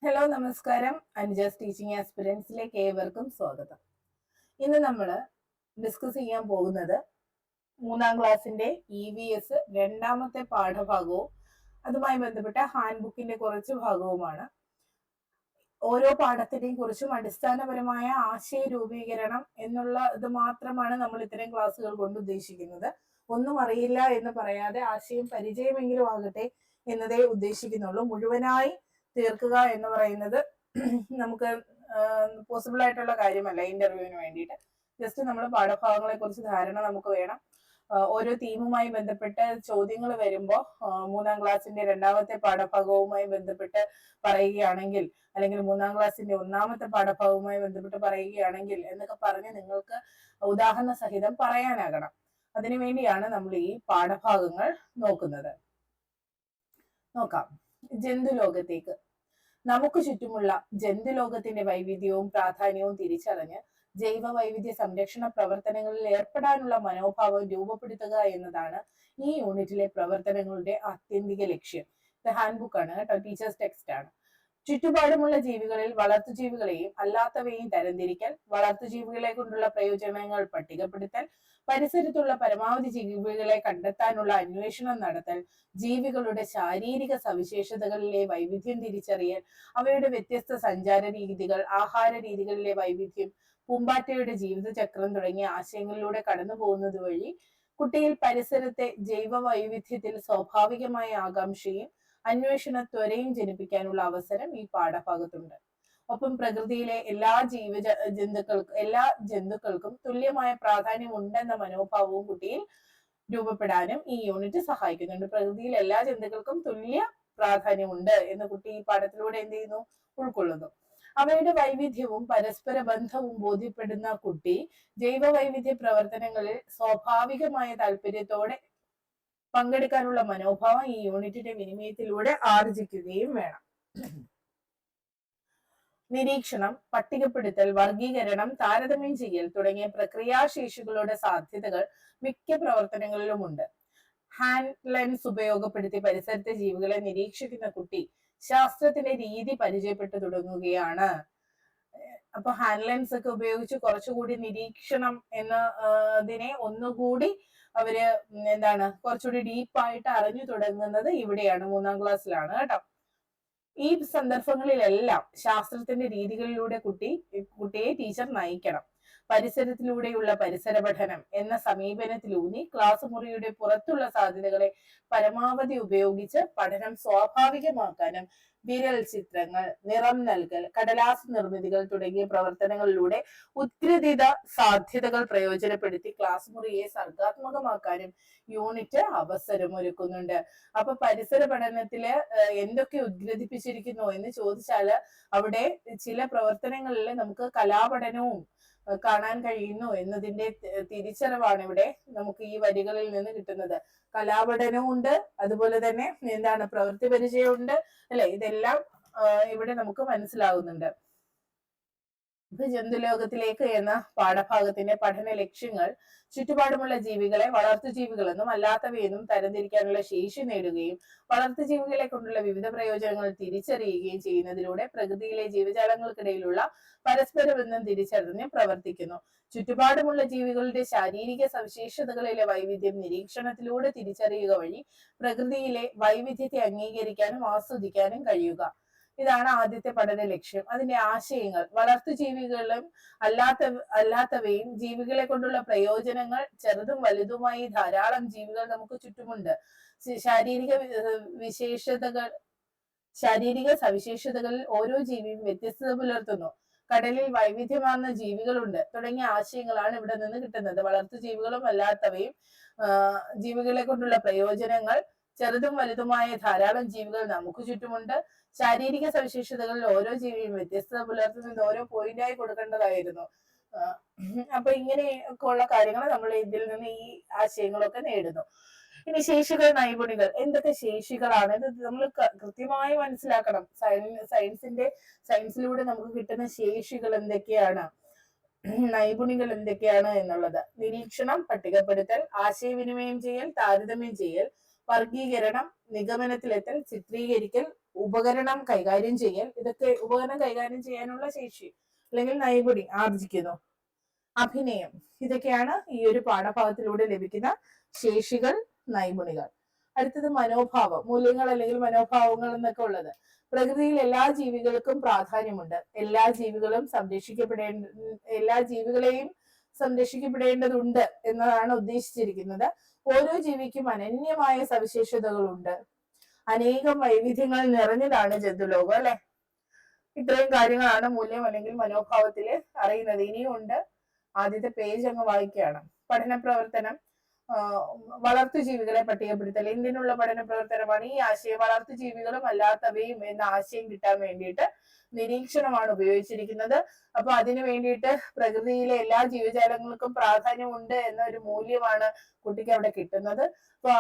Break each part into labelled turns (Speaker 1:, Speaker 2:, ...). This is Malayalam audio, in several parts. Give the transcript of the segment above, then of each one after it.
Speaker 1: ഹലോ നമസ്കാരം. അനുജാസ് ടീച്ചിങ് ആസ്പിരൻസിലേക്ക് ഏവർക്കും സ്വാഗതം. ഇന്ന് നമ്മൾ ഡിസ്കസ് ചെയ്യാൻ പോകുന്നത് 3-ാം ക്ലാസ്സിന്റെ EVS രണ്ടാമത്തെ പാഠഭാഗവും അതുമായി ബന്ധപ്പെട്ട ഹാൻഡ് ബുക്കിന്റെ കുറച്ച് ഭാഗവുമാണ്. ഓരോ പാഠത്തിനെയും കുറിച്ചും അടിസ്ഥാനപരമായ ആശയ രൂപീകരണം എന്നുള്ള ഇത് മാത്രമാണ് നമ്മൾ ഇത്തരം ക്ലാസ്സുകൾ കൊണ്ട് ഉദ്ദേശിക്കുന്നത്. ഒന്നും അറിയില്ല എന്ന് പറയാതെ ആശയം പരിചയമെങ്കിലും ആകട്ടെ എന്നതേ ഉദ്ദേശിക്കുന്നുള്ളൂ. മുഴുവനായി തീർക്കുക എന്ന് പറയുന്നത് നമുക്ക് പോസിബിൾ ആയിട്ടുള്ള കാര്യമല്ല. ഇന്റർവ്യൂവിന് വേണ്ടിയിട്ട് ജസ്റ്റ് നമ്മൾ പാഠഭാഗങ്ങളെ കുറിച്ച് ധാരണ നമുക്ക് വേണം. ഓരോ തീമുമായി ബന്ധപ്പെട്ട് ചോദ്യങ്ങൾ വരുമ്പോൾ 3-ാം ക്ലാസ്സിന്റെ രണ്ടാമത്തെ പാഠഭാഗവുമായി ബന്ധപ്പെട്ട് പറയുകയാണെങ്കിൽ, അല്ലെങ്കിൽ 3-ാം ക്ലാസ്സിന്റെ 1-ാമത്തെ പാഠഭാഗവുമായി ബന്ധപ്പെട്ട് പറയുകയാണെങ്കിൽ എന്നൊക്കെ പറഞ്ഞ് നിങ്ങൾക്ക് ഉദാഹരണ സഹിതം പറയാനാകണം. അതിനുവേണ്ടിയാണ് നമ്മൾ ഈ പാഠഭാഗങ്ങൾ നോക്കുന്നത്. നോക്കാം. ജന്തുലോകത്തേക്ക്. നമുക്ക് ചുറ്റുമുള്ള ജന്തുലോകത്തിന്റെ വൈവിധ്യവും പ്രാധാന്യവും തിരിച്ചറിഞ്ഞ് ജൈവ വൈവിധ്യ സംരക്ഷണ പ്രവർത്തനങ്ങളിൽ ഏർപ്പെടാനുള്ള മനോഭാവം രൂപപ്പെടുത്തുക എന്നതാണ് ഈ യൂണിറ്റിലെ പ്രവർത്തനങ്ങളുടെ ആത്യന്തിക ലക്ഷ്യം. ഇത് ഹാൻഡ് ബുക്ക് ആണ് കേട്ടോ, ടീച്ചേഴ്സ് ടെക്സ്റ്റ് ആണ്. ചുറ്റുപാടുമുള്ള ജീവികളിൽ വളർത്തുജീവികളെയും അല്ലാത്തവയെയും തരംതിരിക്കൽ, വളർത്തുജീവികളെ കൊണ്ടുള്ള പ്രയോജനങ്ങൾ പട്ടികപ്പെടുത്തൽ, പരിസരത്തുള്ള പരമാവധി ജീവികളെ കണ്ടെത്താനുള്ള അന്വേഷണം നടത്തൽ, ജീവികളുടെ ശാരീരിക സവിശേഷതകളിലെ വൈവിധ്യം തിരിച്ചറിയൽ, അവയുടെ വ്യത്യസ്ത സഞ്ചാര രീതികൾ, ആഹാര രീതികളിലെ വൈവിധ്യം, പൂമ്പാറ്റയുടെ ജീവിതചക്രം തുടങ്ങിയ ആശയങ്ങളിലൂടെ കടന്നു പോകുന്നത് വഴി കുട്ടിയിൽ പരിസരത്തെ ജൈവ വൈവിധ്യത്തിൽ സ്വാഭാവികമായ ആകാംക്ഷയും അന്വേഷണ ത്വരയും ജനിപ്പിക്കാനുള്ള അവസരം ഈ പാഠഭാഗത്തുണ്ട്. ഒപ്പം പ്രകൃതിയിലെ എല്ലാ ജന്തുക്കൾക്കും തുല്യമായ പ്രാധാന്യം ഉണ്ടെന്ന മനോഭാവവും കുട്ടിയിൽ രൂപപ്പെടാനും ഈ യൂണിറ്റ് സഹായിക്കുന്നുണ്ട്. പ്രകൃതിയിൽ എല്ലാ ജന്തുക്കൾക്കും തുല്യ പ്രാധാന്യമുണ്ട് എന്ന് കുട്ടി ഈ പാഠത്തിലൂടെ എന്ത് ചെയ്യുന്നു? ഉൾക്കൊള്ളുന്നു. അവയുടെ വൈവിധ്യവും പരസ്പര ബന്ധവും ബോധ്യപ്പെടുന്ന കുട്ടി ജൈവ വൈവിധ്യ പ്രവർത്തനങ്ങളിൽ സ്വാഭാവികമായ താല്പര്യത്തോടെ പങ്കെടുക്കാനുള്ള മനോഭാവം ഈ യൂണിറ്റിന്റെ വിനിമയത്തിലൂടെ ആർജിക്കുകയും വേണം. നിരീക്ഷണം, പട്ടികപ്പെടുത്തൽ, വർഗീകരണം, താരതമ്യം ചെയ്യൽ തുടങ്ങിയ പ്രക്രിയാശേഷികളുടെ സാധ്യതകൾ മിക്ക പ്രവർത്തനങ്ങളിലുമുണ്ട്. ഹാൻഡ് ലെൻസ് ഉപയോഗപ്പെടുത്തി പരിസരത്തെ ജീവികളെ നിരീക്ഷിക്കുന്ന കുട്ടി ശാസ്ത്രത്തിന്റെ രീതി പരിചയപ്പെട്ടു തുടങ്ങുകയാണ്. അപ്പൊ ഹാൻഡ് ലെൻസ് ഒക്കെ ഉപയോഗിച്ച് കുറച്ചുകൂടി നിരീക്ഷണം എന്നതിനെ ഒന്നുകൂടി അവര് കുറച്ചുകൂടി ഡീപ്പായിട്ട് അറിഞ്ഞു തുടങ്ങുന്നത് ഇവിടെയാണ്, 3-ാം ക്ലാസ്സിലാണ് കേട്ടോ. ഈ സന്ദർഭങ്ങളിലെല്ലാം ശാസ്ത്രത്തിന്റെ രീതികളിലൂടെ കുട്ടിയെ ടീച്ചർ നയിക്കണം. പരിസരത്തിലൂടെയുള്ള പരിസര പഠനം എന്ന സമീപനത്തിലൂന്നി ക്ലാസ് മുറിയുടെ പുറത്തുള്ള സാധ്യതകളെ പരമാവധി ഉപയോഗിച്ച് പഠനം സ്വാഭാവികമാക്കാനും വിരൽ ചിത്രങ്ങൾ, നിറം നൽകൽ, കടലാസ് നിർമ്മിതികൾ തുടങ്ങിയ പ്രവർത്തനങ്ങളിലൂടെ ഉത്കൃതിത സാധ്യതകൾ പ്രയോജനപ്പെടുത്തി ക്ലാസ് മുറിയെ സർഗാത്മകമാക്കാനും യൂണിറ്റ് അവസരമൊരുക്കുന്നുണ്ട്. അപ്പൊ പരിസര പഠനത്തില് എന്തൊക്കെ ഉദ്ഗ്രഥിപ്പിച്ചിരിക്കുന്നു എന്ന് ചോദിച്ചാല് അവിടെ ചില പ്രവർത്തനങ്ങളിൽ നമുക്ക് കലാപഠനവും കാണാൻ കഴിയുന്നു എന്നതിന്റെ തിരിച്ചറിവാണ് ഇവിടെ നമുക്ക് ഈ വരികളിൽ നിന്ന് കിട്ടുന്നത്. കലാപഠനവും ഉണ്ട്, അതുപോലെ തന്നെ പ്രവൃത്തി പരിചയമുണ്ട്, അല്ലെ? ഇതെല്ലാം ഇവിടെ നമുക്ക് മനസ്സിലാകുന്നുണ്ട്. ജന്തുലോകത്തിലേക്ക് എന്ന പാഠഭാഗത്തിന്റെ പഠന ലക്ഷ്യങ്ങൾ ചുറ്റുപാടുമുള്ള ജീവികളെ വളർത്തുജീവികളെന്നും അല്ലാത്തവയെന്നും തരംതിരിക്കാനുള്ള ശേഷി നേടുകയും വളർത്തുജീവികളെ കൊണ്ടുള്ള വിവിധ പ്രയോജനങ്ങൾ തിരിച്ചറിയുകയും ചെയ്യുന്നതിലൂടെ പ്രകൃതിയിലെ ജീവജാലങ്ങൾക്കിടയിലുള്ള പരസ്പര ബന്ധം തിരിച്ചറിഞ്ഞ് പ്രവർത്തിക്കുന്നു. ചുറ്റുപാടുമുള്ള ജീവികളുടെ ശാരീരിക സവിശേഷതകളിലെ വൈവിധ്യം നിരീക്ഷണത്തിലൂടെ തിരിച്ചറിയുക വഴി പ്രകൃതിയിലെ വൈവിധ്യത്തെ അംഗീകരിക്കാനും ആസ്വദിക്കാനും കഴിയുക. ഇതാണ് ആദ്യത്തെ പഠന ലക്ഷ്യം. അതിന്റെ ആശയങ്ങൾ: വളർത്തുജീവികളും അല്ലാത്തവയും ജീവികളെ കൊണ്ടുള്ള പ്രയോജനങ്ങൾ ചെറുതും വലുതുമായി ധാരാളം ജീവികൾ നമുക്ക് ചുറ്റുമുണ്ട്. ശാരീരിക സവിശേഷതകളിൽ ഓരോ ജീവിയും വ്യത്യസ്തത പുലർത്തുന്നു. കടലിൽ വൈവിധ്യമാർന്ന ജീവികളുണ്ട് തുടങ്ങിയ ആശയങ്ങളാണ് ഇവിടെ നിന്ന് കിട്ടുന്നത്. വളർത്തുജീവികളും അല്ലാത്തവയും ജീവികളെ കൊണ്ടുള്ള പ്രയോജനങ്ങൾ ചെറുതും വലുതുമായ ധാരാളം ജീവികൾ നമുക്ക് ചുറ്റുമുണ്ട്. ശാരീരിക സവിശേഷതകളിൽ ഓരോ ജീവിയും വ്യത്യസ്തത പുലർത്തുന്നത് ഓരോ പോയിന്റായി കൊടുക്കേണ്ടതായിരുന്നു. അപ്പൊ ഇങ്ങനെയൊക്കെ ഉള്ള കാര്യങ്ങൾ നമ്മൾ ഇതിൽ നിന്ന് ഈ ആശയങ്ങളൊക്കെ നേടുന്നു. ഇനി ശേഷികൾ, നൈപുണികൾ. എന്തൊക്കെ ശേഷികളാണ് ഇത് നമ്മൾ കൃത്യമായി മനസ്സിലാക്കണം. സയൻസിലൂടെ നമുക്ക് കിട്ടുന്ന ശേഷികൾ എന്തൊക്കെയാണ്, നൈപുണികൾ എന്തൊക്കെയാണ് എന്നുള്ളത്. നിരീക്ഷണം, പട്ടികപ്പെടുത്തൽ, ആശയവിനിമയം ചെയ്യൽ, താരതമ്യം ചെയ്യൽ, വർഗീകരണം, നിഗമനത്തിലെത്തൽ, ചിത്രീകരിക്കൽ, ഉപകരണം കൈകാര്യം ചെയ്യൽ, ഇതൊക്കെ ഉപകരണം കൈകാര്യം ചെയ്യാനുള്ള ശേഷി അല്ലെങ്കിൽ നൈപുണ്യം ആർജിക്കുന്നു. അഭിനയം, ഇതൊക്കെയാണ് ഈ ഒരു പാഠഭാഗത്തിലൂടെ ലഭിക്കുന്ന ശേഷികൾ, നൈപുണികൾ. അടുത്തത് മനോഭാവം, മൂല്യങ്ങൾ അല്ലെങ്കിൽ മനോഭാവങ്ങൾ എന്നൊക്കെ ഉള്ളത്. പ്രകൃതിയിൽ എല്ലാ ജീവികൾക്കും പ്രാധാന്യമുണ്ട്. എല്ലാ ജീവികളെയും സംരക്ഷിക്കപ്പെടേണ്ടതുണ്ട് എന്നതാണ് ഉദ്ദേശിച്ചിരിക്കുന്നത്. ഓരോ ജീവിക്കും അനന്യമായ സവിശേഷതകളുണ്ട്. അനേകം വൈവിധ്യങ്ങൾ നിറഞ്ഞതാണ് ജന്തുലോകം, അല്ലെ? ഇത്രയും കാര്യങ്ങളാണ് മൂല്യം അല്ലെങ്കിൽ മനോഭാവത്തില് അറിയുന്നത്. ഇനിയും ഉണ്ട്. ആദ്യത്തെ പേജ് അങ്ങ് വായിക്കുകയാണ്. പഠന പ്രവർത്തനം, വളർത്തുജീവികളെ പട്ടികപ്പെടുത്തൽ. എന്തിനുള്ള പഠന പ്രവർത്തനമാണ് ഈ ആശയം? വളർത്തുജീവികളും അല്ലാത്തവയും എന്ന ആശയം കിട്ടാൻ വേണ്ടിയിട്ട് നിരീക്ഷണമാണ് ഉപയോഗിച്ചിരിക്കുന്നത്. അപ്പൊ അതിനു വേണ്ടിയിട്ട് പ്രകൃതിയിലെ എല്ലാ ജീവജാലങ്ങൾക്കും പ്രാധാന്യമുണ്ട് എന്ന ഒരു മൂല്യമാണ് കുട്ടിക്ക് അവിടെ കിട്ടുന്നത്. അപ്പൊ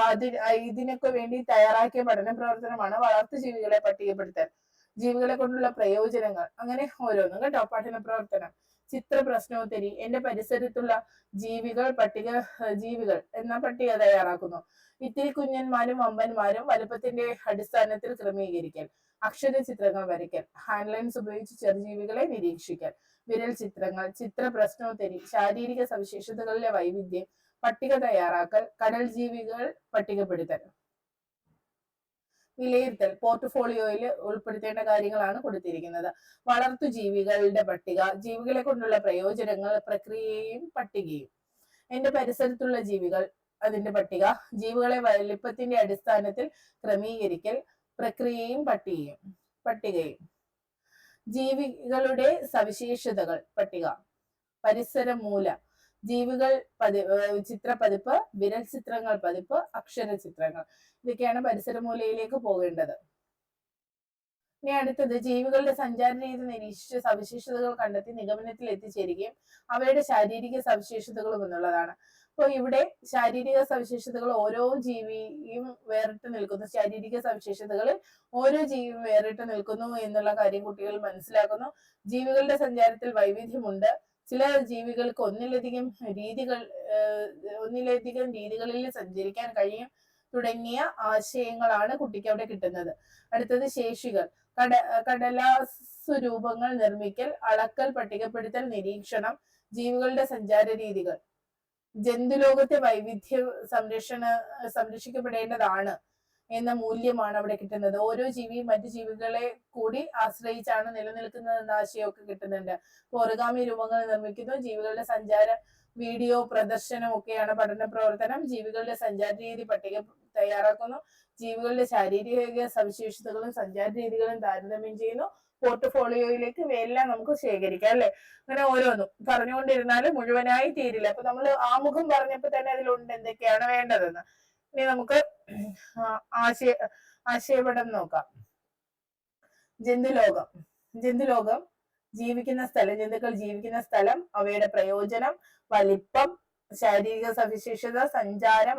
Speaker 1: ഇതിനൊക്കെ വേണ്ടി തയ്യാറാക്കിയ പഠന പ്രവർത്തനമാണ് വളർത്തുജീവികളെ പട്ടികപ്പെടുത്തൽ. ജീവികളെ കൊണ്ടുള്ള പ്രയോജനങ്ങൾ, അങ്ങനെ ഓരോന്നും കേട്ടോ. പഠന പ്രവർത്തനം. ചിത്ര പ്രശ്നോത്തരി, എന്റെ പരിസരത്തുള്ള ജീവികൾ എന്ന പട്ടിക തയ്യാറാക്കുന്നു. ഇത്തിരി കുഞ്ഞന്മാരും വമ്പന്മാരും വലുപ്പത്തിന്റെ അടിസ്ഥാനത്തിൽ ക്രമീകരിക്കൽ. അക്ഷര ചിത്രങ്ങൾ വരയ്ക്കൽ. ഹാൻഡ്ലൈൻസ് ഉപയോഗിച്ച് ചെറുജീവികളെ നിരീക്ഷിക്കൽ. വിരൽ ചിത്രങ്ങൾ. ചിത്ര പ്രശ്നോത്തരി, ശാരീരിക സവിശേഷതകളിലെ വൈവിധ്യം, പട്ടിക തയ്യാറാക്കൽ. കടൽ ജീവികൾ പട്ടികപ്പെടുത്തൽ. വിലയിരുത്തൽ, പോർട്ട്ഫോളിയോയിൽ ഉൾപ്പെടുത്തേണ്ട കാര്യങ്ങളാണ് കൊടുത്തിരിക്കുന്നത്. വളർത്തു ജീവികളുടെ പട്ടിക, ജീവികളെ കൊണ്ടുള്ള പ്രയോജനങ്ങൾ, പ്രക്രിയയും പട്ടികയും. എന്റെ പരിസരത്തുള്ള ജീവികൾ, അതിന്റെ പട്ടിക. ജീവികളെ വലിപ്പത്തിന്റെ അടിസ്ഥാനത്തിൽ ക്രമീകരിക്കൽ, പ്രക്രിയയും പട്ടികയും. ജീവികളുടെ സവിശേഷതകൾ പട്ടിക. പരിസരമൂല, ജീവികൾ ചിത്രപ്പതിപ്പ്, വിരൽ ചിത്രങ്ങൾ പതിപ്പ്, അക്ഷര ചിത്രങ്ങൾ. ഇതൊക്കെയാണ് പരിസരമൂലയിലേക്ക് പോകേണ്ടത്. ഇനി അടുത്തത് ജീവികളുടെ സഞ്ചാര രീതി നിരീക്ഷിച്ച് സവിശേഷതകൾ കണ്ടെത്തി നിഗമനത്തിൽ എത്തിച്ചേരുകയും അവയുടെ ശാരീരിക സവിശേഷതകളും എന്നുള്ളതാണ്. അപ്പൊ ഇവിടെ ശാരീരിക സവിശേഷതകൾ ഓരോ ജീവിയും വേറിട്ട് നിൽക്കുന്നു. ശാരീരിക സവിശേഷതകളിൽ ഓരോ ജീവിയും വേറിട്ട് നിൽക്കുന്നു എന്നുള്ള കാര്യം കുട്ടികൾ മനസ്സിലാക്കുന്നു. ജീവികളുടെ സഞ്ചാരത്തിൽ വൈവിധ്യമുണ്ട്. ചില ജീവികൾക്ക് ഒന്നിലധികം രീതികളിൽ സഞ്ചരിക്കാൻ കഴിയും തുടങ്ങിയ ആശയങ്ങളാണ് കുട്ടിക്ക് അവിടെ കിട്ടുന്നത്. അടുത്തത് ശേഷികൾ. കടലാസു രൂപങ്ങൾ നിർമ്മിക്കൽ, അളക്കൽ, പട്ടികപ്പെടുത്തൽ, നിരീക്ഷണം. ജീവികളുടെ സഞ്ചാര രീതികൾ. ജന്തുലോകത്തെ വൈവിധ്യം സംരക്ഷിക്കപ്പെടേണ്ടതാണ് എന്ന മൂല്യമാണ് അവിടെ കിട്ടുന്നത്. ഓരോ ജീവിയും മറ്റു ജീവികളെ കൂടി ആശ്രയിച്ചാണ് നിലനിൽക്കുന്നത് എന്ന ആശയമൊക്കെ കിട്ടുന്നുണ്ട്. ഒറിഗാമി രൂപങ്ങൾ നിർമ്മിക്കുന്നു. ജീവികളുടെ സഞ്ചാര വീഡിയോ പ്രദർശനം ഒക്കെയാണ് പഠന പ്രവർത്തനം. ജീവികളുടെ സഞ്ചാര രീതി പട്ടിക തയ്യാറാക്കുന്നു. ജീവികളുടെ ശാരീരിക സവിശേഷതകളും സഞ്ചാര രീതികളും താരതമ്യം ചെയ്യുന്നു. പോർട്ട്ഫോളിയോയിലേക്ക് ഇവയെല്ലാം നമുക്ക് ശേഖരിക്കാം, അല്ലെ? അങ്ങനെ ഓരോന്നും പറഞ്ഞുകൊണ്ടിരുന്നാൽ മുഴുവനായി തീരില്ല. അപ്പൊ നമ്മൾ ആമുഖം പറഞ്ഞപ്പോ തന്നെ അതിലുണ്ട് എന്തൊക്കെയാണ് വേണ്ടതെന്ന്. ഇനി നമുക്ക് ആശയപടം നോക്കാം. ജന്തുലോകം ജീവിക്കുന്ന സ്ഥലം, ജന്തുക്കൾ ജീവിക്കുന്ന സ്ഥലം, അവയുടെ പ്രയോജനം, വലിപ്പം, ശാരീരിക സവിശേഷത, സഞ്ചാരം,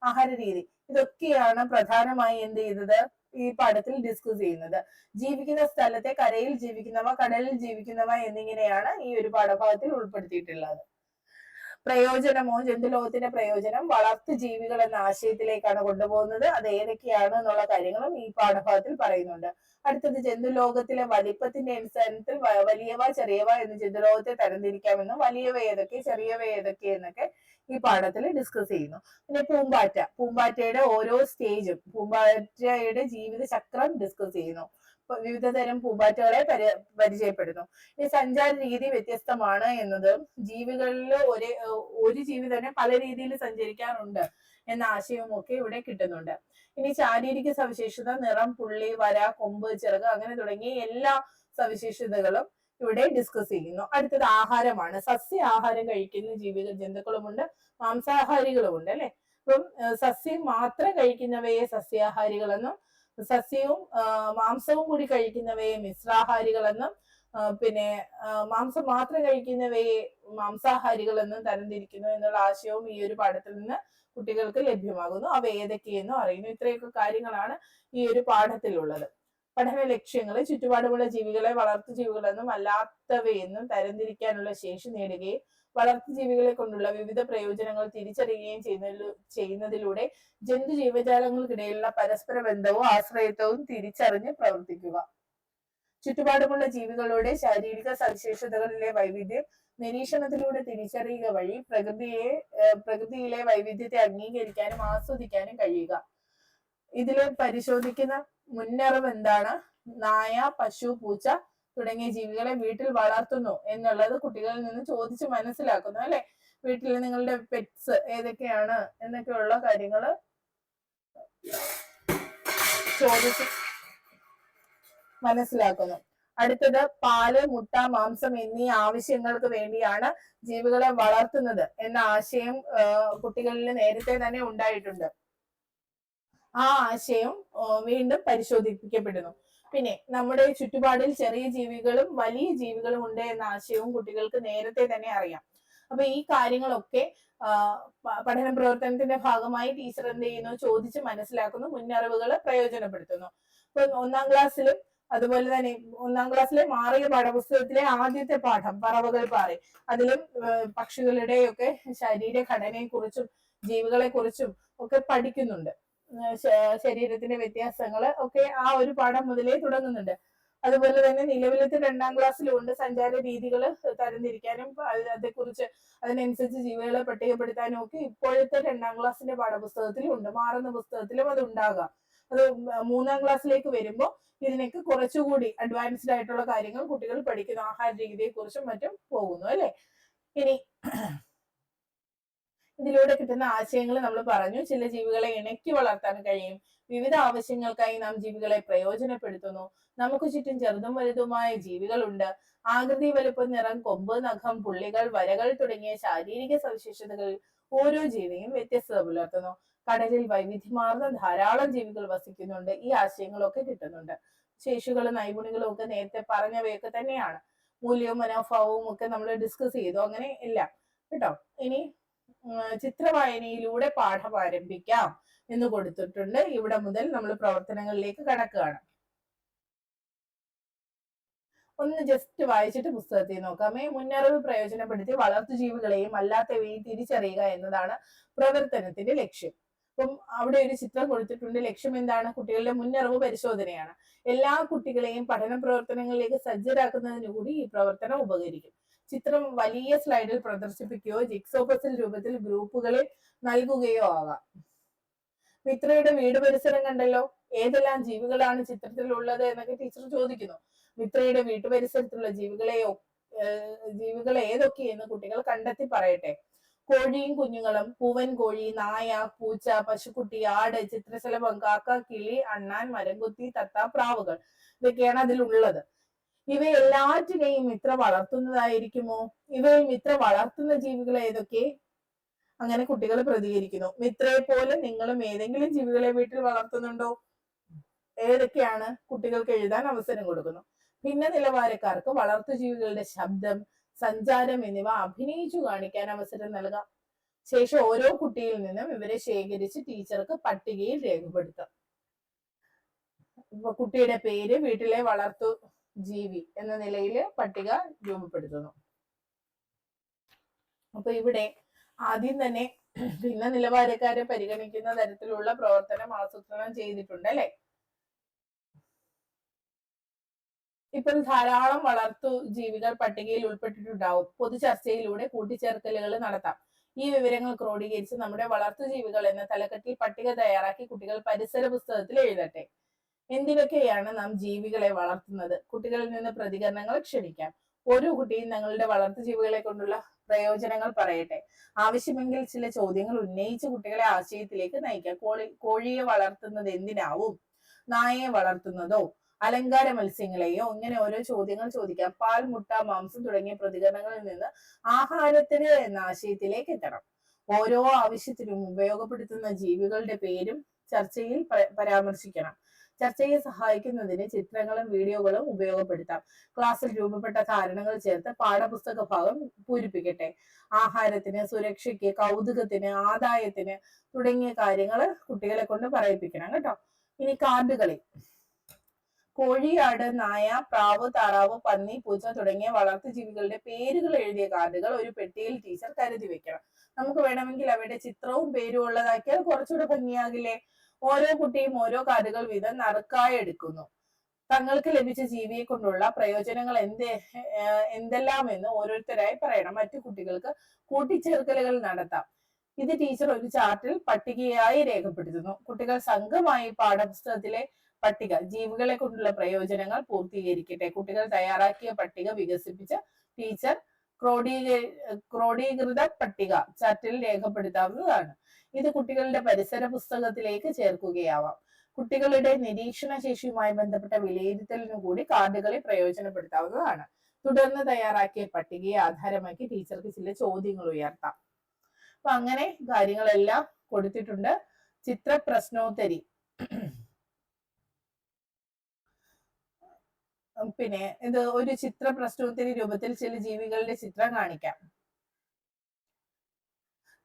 Speaker 1: ആഹാര രീതി. ഇതൊക്കെയാണ് പ്രധാനമായി എന്ത് ചെയ്തത് ഈ പാഠത്തിൽ ഡിസ്കസ് ചെയ്യുന്നത്. ജീവിക്കുന്ന സ്ഥലത്തെ കരയിൽ ജീവിക്കുന്നവ, കടലിൽ ജീവിക്കുന്നവ എന്നിങ്ങനെയാണ് ഈ ഒരു പാഠഭാഗത്തിൽ ഉൾപ്പെടുത്തിയിട്ടുള്ളത്. പ്രയോജനമോ, ജന്തുലോകത്തിന്റെ പ്രയോജനം വളർത്തു ജീവികൾ എന്ന ആശയത്തിലേക്കാണ് കൊണ്ടുപോകുന്നത്. അത് ഏതൊക്കെയാണ് എന്നുള്ള കാര്യങ്ങളും ഈ പാഠഭാഗത്തിൽ പറയുന്നുണ്ട്. അടുത്തത് ജന്തുലോകത്തിലെ വലിപ്പത്തിന്റെ അടിസ്ഥാനത്തിൽ വലിയവ ചെറിയവ എന്ന് ജന്തുലോകത്തെ തരംതിരിക്കാമെന്നും വലിയവ ഏതൊക്കെ ചെറിയവ ഏതൊക്കെ എന്നൊക്കെ ഈ പാഠത്തിൽ ഡിസ്കസ് ചെയ്യുന്നു. പിന്നെ പൂമ്പാറ്റയുടെ ഓരോ സ്റ്റേജും, പൂമ്പാറ്റയുടെ ജീവിത ചക്രം ഡിസ്കസ് ചെയ്യുന്നു. വിവിധ തരം പൂമ്പാറ്റകളെ പരിചയപ്പെടുന്നു. ഈ സഞ്ചാര രീതി വ്യത്യസ്തമാണ് എന്നതും ജീവികളിൽ ഒരു ജീവി തന്നെ പല രീതിയിൽ സഞ്ചരിക്കാറുണ്ട് എന്ന ആശയവും ഒക്കെ ഇവിടെ കിട്ടുന്നുണ്ട്. ഇനി ശാരീരിക സവിശേഷത, നിറം, പുള്ളി, വര, കൊമ്പ്, ചിറക് അങ്ങനെ തുടങ്ങിയ എല്ലാ സവിശേഷതകളും ഇവിടെ ഡിസ്കസ് ചെയ്യുന്നു. അടുത്തത് ആഹാരമാണ്. സസ്യ ആഹാരം കഴിക്കുന്ന ജന്തുക്കളുമുണ്ട്, മാംസാഹാരികളുമുണ്ട്, അല്ലെ? അപ്പം സസ്യം മാത്രം കഴിക്കുന്നവയെ സസ്യാഹാരികളെന്നും സസ്യവും മാംസവും കൂടി കഴിക്കുന്നവയെ മിശ്രാഹാരികളെന്നും പിന്നെ മാംസം മാത്രം കഴിക്കുന്നവയെ മാംസാഹാരികളെന്നും തരംതിരിക്കുന്നു എന്നുള്ള ആശയവും ഈ ഒരു പാഠത്തിൽ നിന്ന് കുട്ടികൾക്ക് ലഭ്യമാകുന്നു. അവ ഏതൊക്കെയെന്നും അറിയുന്നു. ഇത്രയൊക്കെ കാര്യങ്ങളാണ് ഈ ഒരു പാഠത്തിലുള്ളത്. പഠന ലക്ഷ്യങ്ങൾ ചുറ്റുപാടുമുള്ള ജീവികളെ വളർത്തു ജീവികളെന്നും അല്ലാത്തവയെന്നും തരംതിരിക്കാനുള്ള ശേഷി നേടുകയും വളർത്തു ജീവികളെ കൊണ്ടുള്ള വിവിധ പ്രയോജനങ്ങൾ തിരിച്ചറിയുകയും ചെയ്യുന്നതിലൂടെ ജന്തു ജീവജാലങ്ങൾക്കിടയിലുള്ള പരസ്പര ബന്ധവും ആശ്രയത്വവും തിരിച്ചറിഞ്ഞ് പ്രവർത്തിക്കുക. ചുറ്റുപാടുമുള്ള ജീവികളുടെ ശാരീരിക സവിശേഷതകളിലെ വൈവിധ്യം നിരീക്ഷണത്തിലൂടെ തിരിച്ചറിയുക വഴി പ്രകൃതിയിലെ വൈവിധ്യത്തെ അംഗീകരിക്കാനും ആസ്വദിക്കാനും കഴിയുക. ഇതിൽ പരിശോധിക്കുന്ന മുന്നറിവ് എന്താണ്? നായ, പശു, പൂച്ച തുടങ്ങിയ ജീവികളെ വീട്ടിൽ വളർത്തുന്നു എന്നുള്ളത് കുട്ടികളിൽ നിന്ന് ചോദിച്ച് മനസ്സിലാക്കുന്നു അല്ലെ. വീട്ടിൽ നിങ്ങളുടെ പെറ്റ്സ് ഏതൊക്കെയാണ് എന്നൊക്കെയുള്ള കാര്യങ്ങൾ ചോദിച്ച് മനസ്സിലാക്കുന്നു. അടുത്തത് പാല്, മുട്ട, മാംസം എന്നീ ആവശ്യങ്ങൾക്ക് വേണ്ടിയാണ് ജീവികളെ വളർത്തുന്നത് എന്ന ആശയം കുട്ടികളിൽ നേരത്തെ തന്നെ ഉണ്ടായിട്ടുണ്ട്. ആ ആശയം വീണ്ടും പരിശോധിപ്പിക്കപ്പെടുന്നു. പിന്നെ നമ്മുടെ ചുറ്റുപാടിൽ ചെറിയ ജീവികളും വലിയ ജീവികളും ഉണ്ട് എന്ന ആശയവും കുട്ടികൾക്ക് നേരത്തെ തന്നെ അറിയാം. അപ്പൊ ഈ കാര്യങ്ങളൊക്കെ പഠന പ്രവർത്തനത്തിന്റെ ഭാഗമായി ടീച്ചർ എന്ത് ചെയ്യുന്നു? ചോദിച്ച് മനസ്സിലാക്കുന്നു, മുന്നറിവുകൾ പ്രയോജനപ്പെടുത്തുന്നു. ഇപ്പൊ 1ാം ക്ലാസ്സിലും അതുപോലെ തന്നെ 1ാം ക്ലാസ്സിലെ മാറിയ പാഠപുസ്തകത്തിലെ ആദ്യത്തെ പാഠം പറവകൾ പാറി, അതിലും പക്ഷികളുടെയൊക്കെ ശരീരഘടനയെ കുറിച്ചും ജീവികളെ കുറിച്ചും ഒക്കെ പഠിക്കുന്നുണ്ട്. ശരീരത്തിന്റെ വ്യത്യാസങ്ങൾ ഒക്കെ ആ ഒരു പാഠം മുതലേ തുടങ്ങുന്നുണ്ട്. അതുപോലെ തന്നെ നിലവിലത്തെ 2ാം ക്ലാസ്സിലുണ്ട് സഞ്ചാര രീതികൾ തരംതിരിക്കാനും അതേക്കുറിച്ച് അതിനനുസരിച്ച് ജീവികളെ പട്ടികപ്പെടുത്താനും ഒക്കെ ഇപ്പോഴത്തെ 2ാം ക്ലാസ്സിന്റെ പാഠപുസ്തകത്തിലും ഉണ്ട്. മാറുന്ന പുസ്തകത്തിലും അത് ഉണ്ടാകാം. അത് 3ാം ക്ലാസ്സിലേക്ക് വരുമ്പോൾ ഇതിനൊക്കെ കുറച്ചുകൂടി അഡ്വാൻസ്ഡ് ആയിട്ടുള്ള കാര്യങ്ങൾ കുട്ടികൾ പഠിക്കുന്നു. ആഹാര രീതിയെ കുറിച്ചും മറ്റും പോകുന്നു അല്ലെ. ഇനി ഇതിലൂടെ കിട്ടുന്ന ആശയങ്ങൾ നമ്മൾ പറഞ്ഞു. ചില ജീവികളെ ഇണക്കി വളർത്താൻ കഴിയും. വിവിധ ആവശ്യങ്ങൾക്കായി നാം ജീവികളെ പ്രയോജനപ്പെടുത്തുന്നു. നമുക്ക് ചുറ്റും ചെറുതും വലുതുമായ ജീവികളുണ്ട്. ആകൃതി, വലുപ്പം, നിറം, കൊമ്പ്, നഖം, പുള്ളികൾ, വരകൾ തുടങ്ങിയ ശാരീരിക സവിശേഷതകളിൽ ഓരോ ജീവിയും വ്യത്യസ്തത പുലർത്തുന്നു. കടലിൽ വൈവിധ്യമാർന്ന ധാരാളം ജീവികൾ വസിക്കുന്നുണ്ട്. ഈ ആശയങ്ങളൊക്കെ കിട്ടുന്നുണ്ട്. ശേഷികളും നൈപുണ്യങ്ങളും ഒക്കെ നേരത്തെ പറഞ്ഞവയൊക്കെ തന്നെയാണ്. മൂല്യവും മനോഭാവവും ഒക്കെ നമ്മൾ ഡിസ്കസ് ചെയ്തു. അങ്ങനെ എല്ലാം കേട്ടോ. ഇനി ചിത്രവായനയിലൂടെ പാഠം ആരംഭിക്കാം എന്ന് കൊടുത്തിട്ടുണ്ട്. ഇവിടെ മുതൽ നമ്മൾ പ്രവർത്തനങ്ങളിലേക്ക് കടക്കുകയാണ്. ഒന്ന് ജസ്റ്റ് വായിച്ചിട്ട് പുസ്തകത്തിൽ നോക്കാമേ. മുന്നറിവ് പ്രയോജനപ്പെടുത്തി വളർത്തു ജീവികളെയും അല്ലാത്തവയെയും തിരിച്ചറിയുക എന്നതാണ് പ്രവർത്തനത്തിന്റെ ലക്ഷ്യം. അപ്പം അവിടെ ഒരു ചിത്രം കൊടുത്തിട്ടുണ്ട്. ലക്ഷ്യം എന്താണ്? കുട്ടികളുടെ മുന്നറിവ് പരിശോധനയാണ്. എല്ലാ കുട്ടികളെയും പഠന പ്രവർത്തനങ്ങളിലേക്ക് സജ്ജരാക്കുന്നതിന് കൂടി ഈ പ്രവർത്തനം ഉപകരിക്കും. ചിത്രം വലിയ സ്ലൈഡിൽ പ്രദർശിപ്പിക്കുകയോ ജിക്സോ പസിൽ രൂപത്തിൽ ഗ്രൂപ്പുകളിൽ നൽകുകയോ ആകാം. മിത്രയുടെ വീട് പരിസരം കണ്ടല്ലോ. ഏതെല്ലാം ജീവികളാണ് ചിത്രത്തിലുള്ളത് എന്നൊക്കെ ടീച്ചർ ചോദിക്കുന്നു. മിത്രയുടെ വീട്ടുപരിസരത്തുള്ള ജീവികൾ ഏതൊക്കെയെന്ന് കുട്ടികൾ കണ്ടെത്തി പറയട്ടെ. കോഴിയും കുഞ്ഞുങ്ങളും, പൂവൻ കോഴി, നായ, പൂച്ച, പശുക്കുട്ടി, ആട്, ചിത്രശലഭം, കാക്ക, കിളി, അണ്ണാൻ, മരംകൊത്തി, തത്ത, പ്രാവുകൾ ഇതൊക്കെയാണ് അതിലുള്ളത്. ഇവയെല്ലാറ്റിനെയും മിത്ര വളർത്തുന്നതായിരിക്കുമോ? ഇവയിൽ മിത്ര വളർത്തുന്ന ജീവികൾ ഏതൊക്കെ? അങ്ങനെ കുട്ടികൾ പ്രതികരിക്കുന്നു. മിത്രയെ പോലെ നിങ്ങളും ഏതെങ്കിലും ജീവികളെ വീട്ടിൽ വളർത്തുന്നുണ്ടോ? ഏതൊക്കെയാണ്? കുട്ടികൾക്ക് എഴുതാൻ അവസരം കൊടുക്കുന്നു. ഭിന്ന നിലവാരക്കാർക്ക് വളർത്തു ജീവികളുടെ ശബ്ദം, സഞ്ചാരം എന്നിവ അഭിനയിച്ചു കാണിക്കാൻ അവസരം നൽകാം. ശേഷം ഓരോ കുട്ടിയിൽ നിന്നും ഇവരെ ശേഖരിച്ച് ടീച്ചർക്ക് പട്ടികയിൽ രേഖപ്പെടുത്താം. ഇപ്പൊ കുട്ടിയുടെ പേര്, വീട്ടിലെ വളർത്തു ജീവി എന്ന നിലയിൽ പട്ടിക രൂപപ്പെടുത്തുന്നു. അപ്പൊ ഇവിടെ ആദ്യം തന്നെ ഭിന്ന നിലവാരക്കാരെ പരിഗണിക്കുന്ന തരത്തിലുള്ള പ്രവർത്തനം ആസൂത്രണം ചെയ്തിട്ടുണ്ട് അല്ലെ. ഇപ്പോൾ ധാരാളം വളർത്തു ജീവികൾ പട്ടികയിൽ ഉൾപ്പെട്ടിട്ടുണ്ടാവും. പൊതു ചർച്ചയിലൂടെ കൂട്ടിച്ചേർക്കലുകൾ നടത്താം. ഈ വിവരങ്ങൾ ക്രോഡീകരിച്ച് നമ്മുടെ വളർത്തു ജീവികൾ എന്ന തലക്കെട്ടിൽ പട്ടിക തയ്യാറാക്കി കുട്ടികൾ പരിസര പുസ്തകത്തിൽ എഴുതട്ടെ. എന്തിനൊക്കെയാണ് നാം ജീവികളെ വളർത്തുന്നത്? കുട്ടികളിൽ നിന്ന് പ്രതികരണങ്ങൾ ക്ഷണിക്കാം. ഓരോ കുട്ടിയും തങ്ങളുടെ വളർത്തു ജീവികളെ കൊണ്ടുള്ള പ്രയോജനങ്ങൾ പറയട്ടെ. ആവശ്യമെങ്കിൽ ചില ചോദ്യങ്ങൾ ഉന്നയിച്ച് കുട്ടികളെ ആശയത്തിലേക്ക് നയിക്കാം. കോഴിയെ വളർത്തുന്നത് എന്തിനാവും? നായയെ വളർത്തുന്നതോ അലങ്കാര മത്സ്യങ്ങളെയോ? ഇങ്ങനെ ഓരോ ചോദ്യങ്ങൾ ചോദിക്കാം. പാൽ, മുട്ട, മാംസം തുടങ്ങിയ പ്രതികരണങ്ങളിൽ നിന്ന് ആഹാരത്തിന് എന്ന ആശയത്തിലേക്ക് എത്തണം. ഓരോ ആവശ്യത്തിനും ഉപയോഗപ്പെടുത്തുന്ന ജീവികളുടെ പേരും ചർച്ചയിൽ പരാമർശിക്കണം. ചർച്ചയെ സഹായിക്കുന്നതിന് ചിത്രങ്ങളും വീഡിയോകളും ഉപയോഗപ്പെടുത്താം. ക്ലാസ്സിൽ രൂപപ്പെട്ട ധാരണകൾ ചേർത്ത് പാഠപുസ്തക ഭാഗം പൂരിപ്പിക്കട്ടെ. ആഹാരത്തിന്, സുരക്ഷയ്ക്ക്, കൗതുകത്തിന്, ആദായത്തിന് തുടങ്ങിയ കാര്യങ്ങൾ കുട്ടികളെ കൊണ്ട് പറയിപ്പിക്കണം കേട്ടോ. ഇനി കാർഡുകളി. കോഴി, ആട്, നായ, പ്രാവ്, താറാവ്, പന്നി, പൂച്ച തുടങ്ങിയ വളർത്തു ജീവികളുടെ പേരുകൾ എഴുതിയ കാർഡുകൾ ഒരു പെട്ടിയിൽ ടീച്ചർ കരുതി വെക്കണം. നമുക്ക് വേണമെങ്കിൽ അവയുടെ ചിത്രവും പേരും ഉള്ളതാക്കിയാൽ കുറച്ചുകൂടെ ഭംഗിയാകില്ലേ? ഓരോ കുട്ടിയും ഓരോ കാർഡുകൾ വീതം നറുക്കായി എടുക്കുന്നു. തങ്ങൾക്ക് ലഭിച്ച ജീവിയെ കൊണ്ടുള്ള പ്രയോജനങ്ങൾ എന്തെല്ലാമെന്ന് ഓരോരുത്തരായി പറയണം. മറ്റു കുട്ടികൾക്ക് കൂട്ടിച്ചേർക്കലുകൾ നടത്താം. ഇത് ടീച്ചർ ഒരു ചാർട്ടിൽ പട്ടികയായി രേഖപ്പെടുത്തുന്നു. കുട്ടികൾ സംഘമായി പാഠപുസ്തകത്തിലെ പട്ടിക ജീവികളെ കൊണ്ടുള്ള പ്രയോജനങ്ങൾ പൂർത്തീകരിക്കട്ടെ. കുട്ടികൾ തയ്യാറാക്കിയ പട്ടിക വികസിപ്പിച്ച് ടീച്ചർ ക്രോഡീകൃത പട്ടിക ചാർട്ടിൽ രേഖപ്പെടുത്താവുന്നതാണ്. ഇത് കുട്ടികളുടെ പരിസര പുസ്തകത്തിലേക്ക് ചേർക്കുകയാവാം. കുട്ടികളുടെ നിരീക്ഷണ ശേഷിയുമായി ബന്ധപ്പെട്ട വിലയിരുത്തലിനു കൂടി കാർഡുകളെ പ്രയോജനപ്പെടുത്താവുന്നതാണ്. തുടർന്ന് തയ്യാറാക്കിയ പട്ടികയെ ആധാരമാക്കി ടീച്ചർക്ക് ചില ചോദ്യങ്ങൾ ഉയർത്താം. അപ്പൊ അങ്ങനെ കാര്യങ്ങളെല്ലാം കൊടുത്തിട്ടുണ്ട്. ചിത്ര പ്രശ്നോത്തരി, പിന്നെ ഇത് ഒരു ചിത്ര പ്രശ്നോത്തരി രൂപത്തിൽ ചില ജീവികളുടെ ചിത്രം കാണിക്കാം.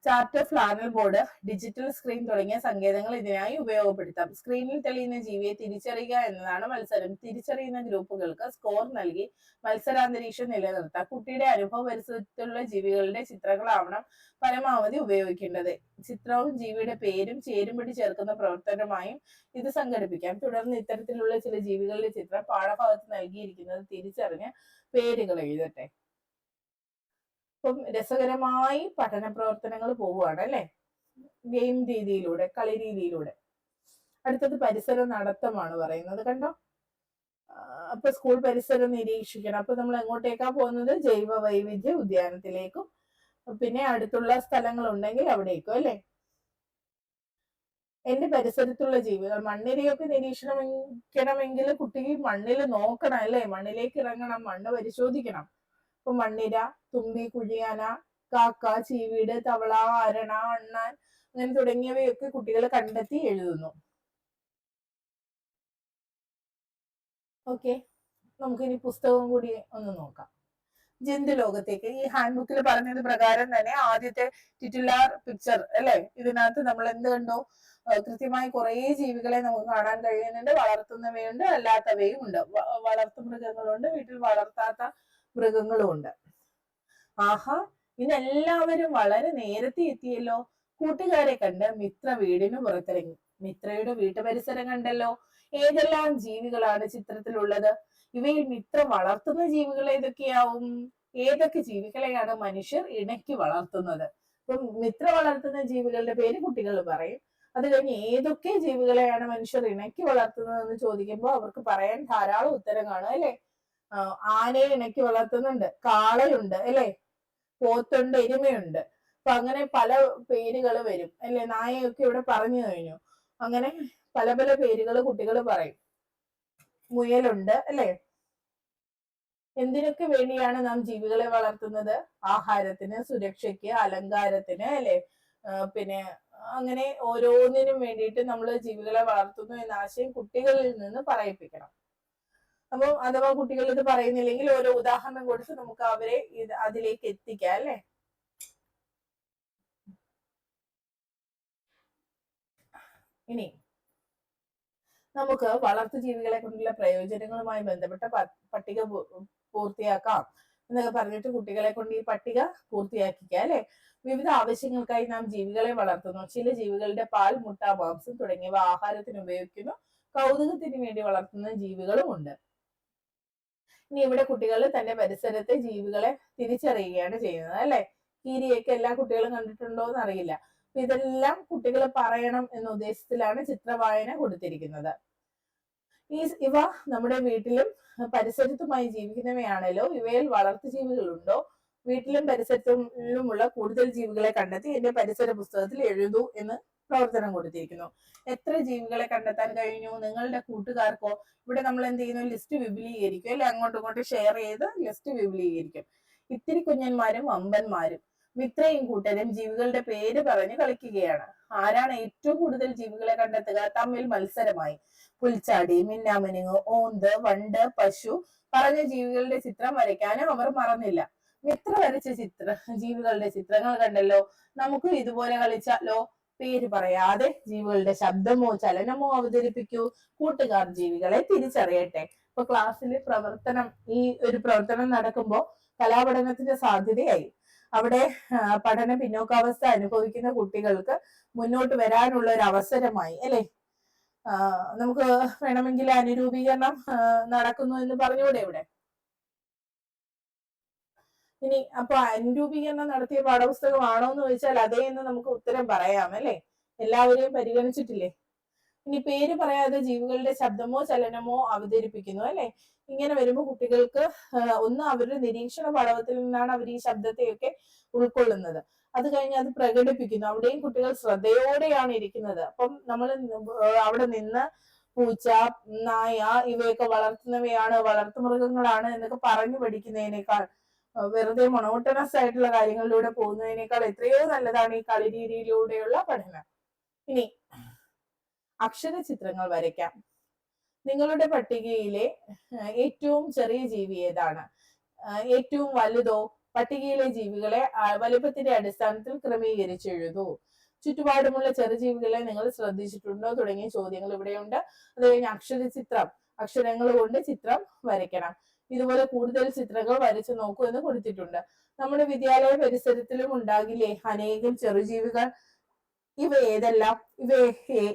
Speaker 1: Chart, flannel board, digital screen തുടങ്ങിയ സങ്കേതങ്ങൾ ഇതിനായി ഉപയോഗപ്പെടുത്താം. സ്ക്രീനിൽ തെളിയുന്ന ജീവിയെ തിരിച്ചറിയുക എന്നതാണ് മത്സരം. തിരിച്ചറിയുന്ന ഗ്രൂപ്പുകൾക്ക് സ്കോർ നൽകി മത്സരാന്തരീക്ഷം നിലനിർത്താം. കുട്ടിയുടെ അനുഭവ പരിസരത്തുള്ള ജീവികളുടെ ചിത്രങ്ങളാവണം പരമാവധി ഉപയോഗിക്കേണ്ടത്. ചിത്രവും ജീവിയുടെ പേരും ചേരുംപടി ചേർക്കുന്ന പ്രവർത്തനമായും ഇത് സംഘടിപ്പിക്കാം. തുടർന്ന് ഇത്തരത്തിലുള്ള ചില ജീവികളുടെ ചിത്രം പാഠഭാഗത്ത് നൽകിയിരിക്കുന്നത് തിരിച്ചറിഞ്ഞ് പേരുകൾ എഴുതട്ടെ. ഇപ്പം രസകരമായി പഠന പ്രവർത്തനങ്ങൾ പോവുകയാണ് അല്ലെ, ഗെയിം രീതിയിലൂടെ, കളി രീതിയിലൂടെ. അടുത്തത് പരിസര നടത്തമാണ് പറയുന്നത്. കണ്ടോ, അപ്പൊ സ്കൂൾ പരിസരം നിരീക്ഷിക്കണം. അപ്പൊ നമ്മൾ എങ്ങോട്ടേക്കാ പോകുന്നത്? ജൈവ വൈവിധ്യ ഉദ്യാനത്തിലേക്കും പിന്നെ അടുത്തുള്ള സ്ഥലങ്ങൾ ഉണ്ടെങ്കിൽ അവിടേക്കും അല്ലെ. എന്റെ പരിസരത്തുള്ള ജീവികൾ, മണ്ണിരയൊക്കെ നിരീക്ഷണമെങ്കിൽ കുട്ടിക്ക് മണ്ണിൽ നോക്കണം അല്ലെ, മണ്ണിലേക്ക് ഇറങ്ങണം, മണ്ണ് പരിശോധിക്കണം. ഇപ്പൊ മണ്ണിര, തുമ്പി, കുഴിയാന, കാക്ക, ചീവീട്, തവള, അരണ, അണ്ണാൻ അങ്ങനെ തുടങ്ങിയവയൊക്കെ കുട്ടികൾ കണ്ടെത്തി എഴുതുന്നു. ഓക്കെ, നമുക്കിനി പുസ്തകം കൂടി ഒന്ന് നോക്കാം. ജന്തു ലോകത്തേക്ക് ഈ ഹാൻഡ് ബുക്കിൽ പറഞ്ഞത് പ്രകാരം തന്നെ ആദ്യത്തെ ടിറ്റുലാർ പിക്ചർ അല്ലെ, ഇതിനകത്ത് നമ്മൾ എന്ത് കണ്ടു? കൃത്യമായി കുറെ ജീവികളെ നമുക്ക് കാണാൻ കഴിയുന്നുണ്ട്. വളർത്തുന്നവയുണ്ട്, അല്ലാത്തവയും ഉണ്ട്. വളർത്തു മൃഗങ്ങളുണ്ട്, വീട്ടിൽ വളർത്താത്ത മൃഗങ്ങളും ഉണ്ട്. ആഹാ, ഇതെല്ലാവരും വളരെ നേരത്തെ എത്തിയല്ലോ. കൂട്ടുകാരെ കണ്ട് മിത്ര വീടിന് പുറത്തിറങ്ങി. മിത്രയുടെ വീട്ടുപരിസരം കണ്ടല്ലോ. ഏതെല്ലാം ജീവികളാണ് ചിത്രത്തിലുള്ളത്? ഇവയിൽ മിത്ര വളർത്തുന്ന ജീവികൾ ഏതൊക്കെയാവും? ഏതൊക്കെ ജീവികളെയാണ് മനുഷ്യർ ഇണക്കി വളർത്തുന്നത്? ഇപ്പം മിത്ര വളർത്തുന്ന ജീവികളുടെ പേര് കുട്ടികൾ പറയും. അത് കഴിഞ്ഞ് ഏതൊക്കെ ജീവികളെയാണ് മനുഷ്യർ ഇണക്കി വളർത്തുന്നതെന്ന് ചോദിക്കുമ്പോൾ അവർക്ക് പറയാൻ ധാരാളം ഉത്തരം കാണും അല്ലെ. ആനയെ ഇണക്കി വളർത്തുന്നുണ്ട്, കാളയുണ്ട് അല്ലെ, പോത്തുണ്ട്, എരുമയുണ്ട്. അപ്പൊ അങ്ങനെ പല പേരുകൾ വരും അല്ലെ. നായയൊക്കെ ഇവിടെ പറഞ്ഞു കഴിഞ്ഞു. അങ്ങനെ പല പല പേരുകൾ കുട്ടികൾ പറയും. മുയലുണ്ട് അല്ലെ. എന്തിനൊക്കെ വേണ്ടിയാണ് നാം ജീവികളെ വളർത്തുന്നത്? ആഹാരത്തിന്, സുരക്ഷയ്ക്ക്, അലങ്കാരത്തിന് അല്ലെ. പിന്നെ അങ്ങനെ ഓരോന്നിനും വേണ്ടിയിട്ട് നമ്മൾ ജീവികളെ വളർത്തുന്നു എന്ന ആശയം കുട്ടികളിൽ നിന്ന് പറയിപ്പിക്കണം. അപ്പൊ അഥവാ കുട്ടികൾ ഇത് പറയുന്നില്ലെങ്കിൽ ഓരോ ഉദാഹരണം കൊടുത്ത് നമുക്ക് അവരെ അതിലേക്ക് എത്തിക്കാം അല്ലെ. ഇനി നമുക്ക് വളർത്തു ജീവികളെ കൊണ്ടുള്ള പ്രയോജനങ്ങളുമായി ബന്ധപ്പെട്ട പട്ടിക പൂർത്തിയാക്കാം എന്നൊക്കെ പറഞ്ഞിട്ട് കുട്ടികളെ കൊണ്ട് ഈ പട്ടിക പൂർത്തിയാക്കിക്കാം അല്ലെ. വിവിധ ആവശ്യങ്ങൾക്കായി നാം ജീവികളെ വളർത്തുന്നു. ചില ജീവികളുടെ പാൽ, മുട്ട, മാംസം തുടങ്ങിയവ ആഹാരത്തിന് ഉപയോഗിക്കുന്നു. കൗതുകത്തിന് വേണ്ടി വളർത്തുന്ന ജീവികളും ഉണ്ട്. ഇനി ഇവിടെ കുട്ടികൾ തന്റെ പരിസരത്തെ ജീവികളെ തിരിച്ചറിയുകയാണ് ചെയ്യുന്നത് അല്ലെ. കീരിയൊക്കെ എല്ലാ കുട്ടികളും കണ്ടിട്ടുണ്ടോ എന്ന് അറിയില്ല. അപ്പൊ ഇതെല്ലാം കുട്ടികൾ പറയണം എന്ന ഉദ്ദേശത്തിലാണ് ചിത്രവായന കൊടുത്തിരിക്കുന്നത്. ഇവ നമ്മുടെ വീട്ടിലും പരിസരത്തുമായി ജീവിക്കുന്നവയാണല്ലോ. ഇവയിൽ വളർത്തു ജീവികളുണ്ടോ? വീട്ടിലും പരിസരത്തിലുമുള്ള കൂടുതൽ ജീവികളെ കണ്ടെത്തി എന്റെ പരിസര പുസ്തകത്തിൽ എഴുതൂ എന്ന് പ്രവർത്തനം കൊടുത്തിരിക്കുന്നു. എത്ര ജീവികളെ കണ്ടെത്താൻ കഴിഞ്ഞു? നിങ്ങളുടെ കൂട്ടുകാർക്കോ? ഇവിടെ നമ്മൾ എന്ത് ചെയ്യുന്നു? ലിസ്റ്റ് വിപുലീകരിക്കും അല്ലെ. അങ്ങോട്ടും ഇങ്ങോട്ടും ഷെയർ ചെയ്ത് ലിസ്റ്റ് വിപുലീകരിക്കും. ഇത്തിരി കുഞ്ഞന്മാരും വമ്പന്മാരും മിത്രയും കൂട്ടരും ജീവികളുടെ പേര് പറഞ്ഞ് കളിക്കുകയാണ്. ആരാണ് ഏറ്റവും കൂടുതൽ ജീവികളെ കണ്ടെത്തുക? തമ്മിൽ മത്സരമായി. പുൽച്ചാടി, മിന്നാമിനുങ്ങ്, ഓന്ത്, വണ്ട്, പശു പറഞ്ഞ ജീവികളുടെ ചിത്രം വരയ്ക്കാനും അവർ മറന്നില്ല. മിത്ര വരച്ച ജീവികളുടെ ചിത്രങ്ങൾ കണ്ടല്ലോ. നമുക്ക് ഇതുപോലെ കളിച്ചാലോ? പേര് പറയാതെ ജീവികളുടെ ശബ്ദമോ ചലനമോ അവതരിപ്പിക്കൂ. കൂട്ടുകാർ ജീവികളെ തിരിച്ചറിയട്ടെ. ഇപ്പൊ ക്ലാസ്സിൽ ഈ ഒരു പ്രവർത്തനം നടക്കുമ്പോൾ കലാപഠനത്തിന്റെ സാധ്യതയായി. അവിടെ പഠന പിന്നോക്കാവസ്ഥ അനുഭവിക്കുന്ന കുട്ടികൾക്ക് മുന്നോട്ട് വരാനുള്ള ഒരു അവസരമായി അല്ലെ. നമുക്ക് വേണമെങ്കിൽ അനുരൂപീകരണം നടക്കുന്നു എന്ന് പറഞ്ഞുകൂടെ ഇവിടെ. ഇനി അപ്പൊ അനുരൂപീകരണം നടത്തിയ പാഠപുസ്തകമാണോ എന്ന് ചോദിച്ചാൽ അതേ എന്ന് നമുക്ക് ഉത്തരം പറയാം അല്ലെ. എല്ലാവരെയും പരിഗണിച്ചിട്ടില്ലേ. ഇനി പേര് പറയാതെ ജീവികളുടെ ശബ്ദമോ ചലനമോ അവതരിപ്പിക്കുന്നു അല്ലെ. ഇങ്ങനെ വരുമ്പോൾ കുട്ടികൾക്ക് ഒന്ന് അവരുടെ നിരീക്ഷണ പഠനത്തിൽ നിന്നാണ് അവർ ഈ ശബ്ദത്തെയൊക്കെ ഉൾക്കൊള്ളുന്നത്. അത് കഴിഞ്ഞ് അത് പ്രകടിപ്പിക്കുന്നു. അവിടെയും കുട്ടികൾ ശ്രദ്ധയോടെയാണ് ഇരിക്കുന്നത്. അപ്പം നമ്മൾ അവിടെ നിന്ന് പൂച്ച, നായ ഇവയൊക്കെ വളർത്തുന്നവയാണ്, വളർത്തുമൃഗങ്ങളാണ് എന്നൊക്കെ പറഞ്ഞു പഠിക്കുന്നതിനേക്കാൾ വെറുതെ മൊണോട്ടണസ് ആയിട്ടുള്ള കാര്യങ്ങളിലൂടെ പോകുന്നതിനേക്കാൾ എത്രയോ നല്ലതാണ് ഈ കളി രീതിയിലൂടെയുള്ള പഠനം. ഇനി അക്ഷരചിത്രങ്ങൾ വരയ്ക്കാം. നിങ്ങളുടെ പട്ടികയിലെ ഏറ്റവും ചെറിയ ജീവി ഏതാണ്? ഏറ്റവും വലുതോ? പട്ടികയിലെ ജീവികളെ വലുപ്പത്തിന്റെ അടിസ്ഥാനത്തിൽ ക്രമീകരിച്ച് എഴുതൂ. ചുറ്റുപാടുമുള്ള ചെറുജീവികളെ നിങ്ങൾ ശ്രദ്ധിച്ചിട്ടുണ്ടോ തുടങ്ങിയ ചോദ്യങ്ങൾ ഇവിടെയുണ്ട്. അത് കഴിഞ്ഞ് അക്ഷരചിത്രം, അക്ഷരങ്ങൾ കൊണ്ട് ചിത്രം വരയ്ക്കണം. ഇതുപോലെ കൂടുതൽ ചിത്രങ്ങൾ വരച്ചു നോക്കൂ എന്ന് കൊടുത്തിട്ടുണ്ട്. നമ്മുടെ വിദ്യാലയ പരിസരത്തിലും ഉണ്ടാകില്ലേ അനേകം ചെറുജീവികൾ? ഇവ ഏതെല്ലാം?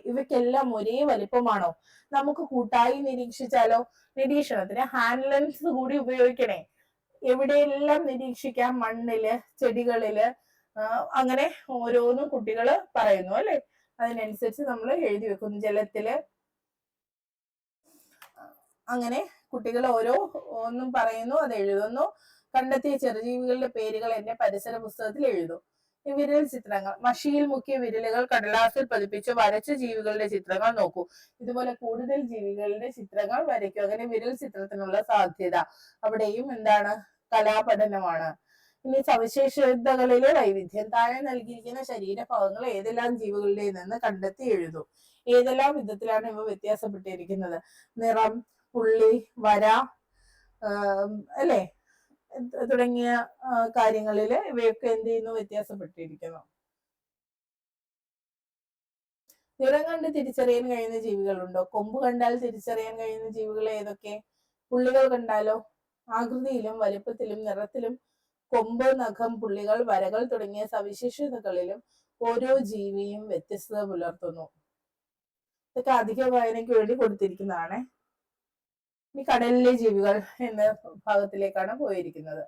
Speaker 1: ഇവയ്ക്കെല്ലാം ഒരേ വലിപ്പമാണോ? നമുക്ക് കൂട്ടായി നിരീക്ഷിച്ചാലോ? നിരീക്ഷണത്തിന് ഹാൻഡ് ലെൻസ് കൂടി ഉപയോഗിക്കണേ. എവിടെയെല്ലാം നിരീക്ഷിക്കാം? മണ്ണില്, ചെടികളില്, അങ്ങനെ ഓരോന്നും കുട്ടികൾ പറയുന്നു അല്ലെ. അതിനനുസരിച്ച് നമ്മൾ എഴുതി വെക്കുന്നു. ജലത്തില്, അങ്ങനെ കുട്ടികൾ ഓരോ ഒന്നും പറയുന്നു, അത് എഴുതുന്നു. കണ്ടെത്തിയ ചെറുജീവികളുടെ പേരുകൾ എന്റെ പരിസര പുസ്തകത്തിൽ എഴുതും. വിരൽ ചിത്രങ്ങൾ. മഷിയിൽ മുക്കിയ വിരലുകൾ കടലാസിൽ പതിപ്പിച്ച് വരച്ച ജീവികളുടെ ചിത്രങ്ങൾ നോക്കൂ. ഇതുപോലെ കൂടുതൽ ജീവികളുടെ ചിത്രങ്ങൾ വരയ്ക്കും. അങ്ങനെ വിരൽ ചിത്രത്തിനുള്ള സാധ്യത അവിടെയും എന്താണ്? കലാപഠനമാണ്. ഇനി സവിശേഷതകളിലെ വൈവിധ്യം. താഴെ നൽകിയിരിക്കുന്ന ശരീരഭാഗങ്ങൾ ഏതെല്ലാം ജീവികളുടെ നിന്ന് കണ്ടെത്തി എഴുതും. ഏതെല്ലാം വിധത്തിലാണ് ഇവ വ്യത്യാസപ്പെട്ടിരിക്കുന്നത്? നിറം, പുള്ളി, വര, അല്ലെ തുടങ്ങിയ കാര്യങ്ങളിൽ ഇവയൊക്കെ എന്ത് ചെയ്യുന്നു? വ്യത്യാസപ്പെട്ടിരിക്കുന്നു. നിറം കണ്ട് തിരിച്ചറിയാൻ കഴിയുന്ന ജീവികളുണ്ടോ? കൊമ്പ് കണ്ടാൽ തിരിച്ചറിയാൻ കഴിയുന്ന ജീവികൾ ഏതൊക്കെ? പുള്ളികൾ കണ്ടാലോ? ആകൃതിയിലും വലിപ്പത്തിലും നിറത്തിലും കൊമ്പ്, നഖം, പുള്ളികൾ, വരകൾ തുടങ്ങിയ സവിശേഷതകളിലും ഓരോ ജീവിയും വ്യത്യസ്തത പുലർത്തുന്നു. ഇതൊക്കെ അധിക വായനയ്ക്ക് വേണ്ടി കൊടുത്തിരിക്കുന്നതാണ്. ഈ കടലിലെ ജീവികൾ എന്ന ഭാഗത്തിലേക്കാണ് പോയിരിക്കുന്നത്.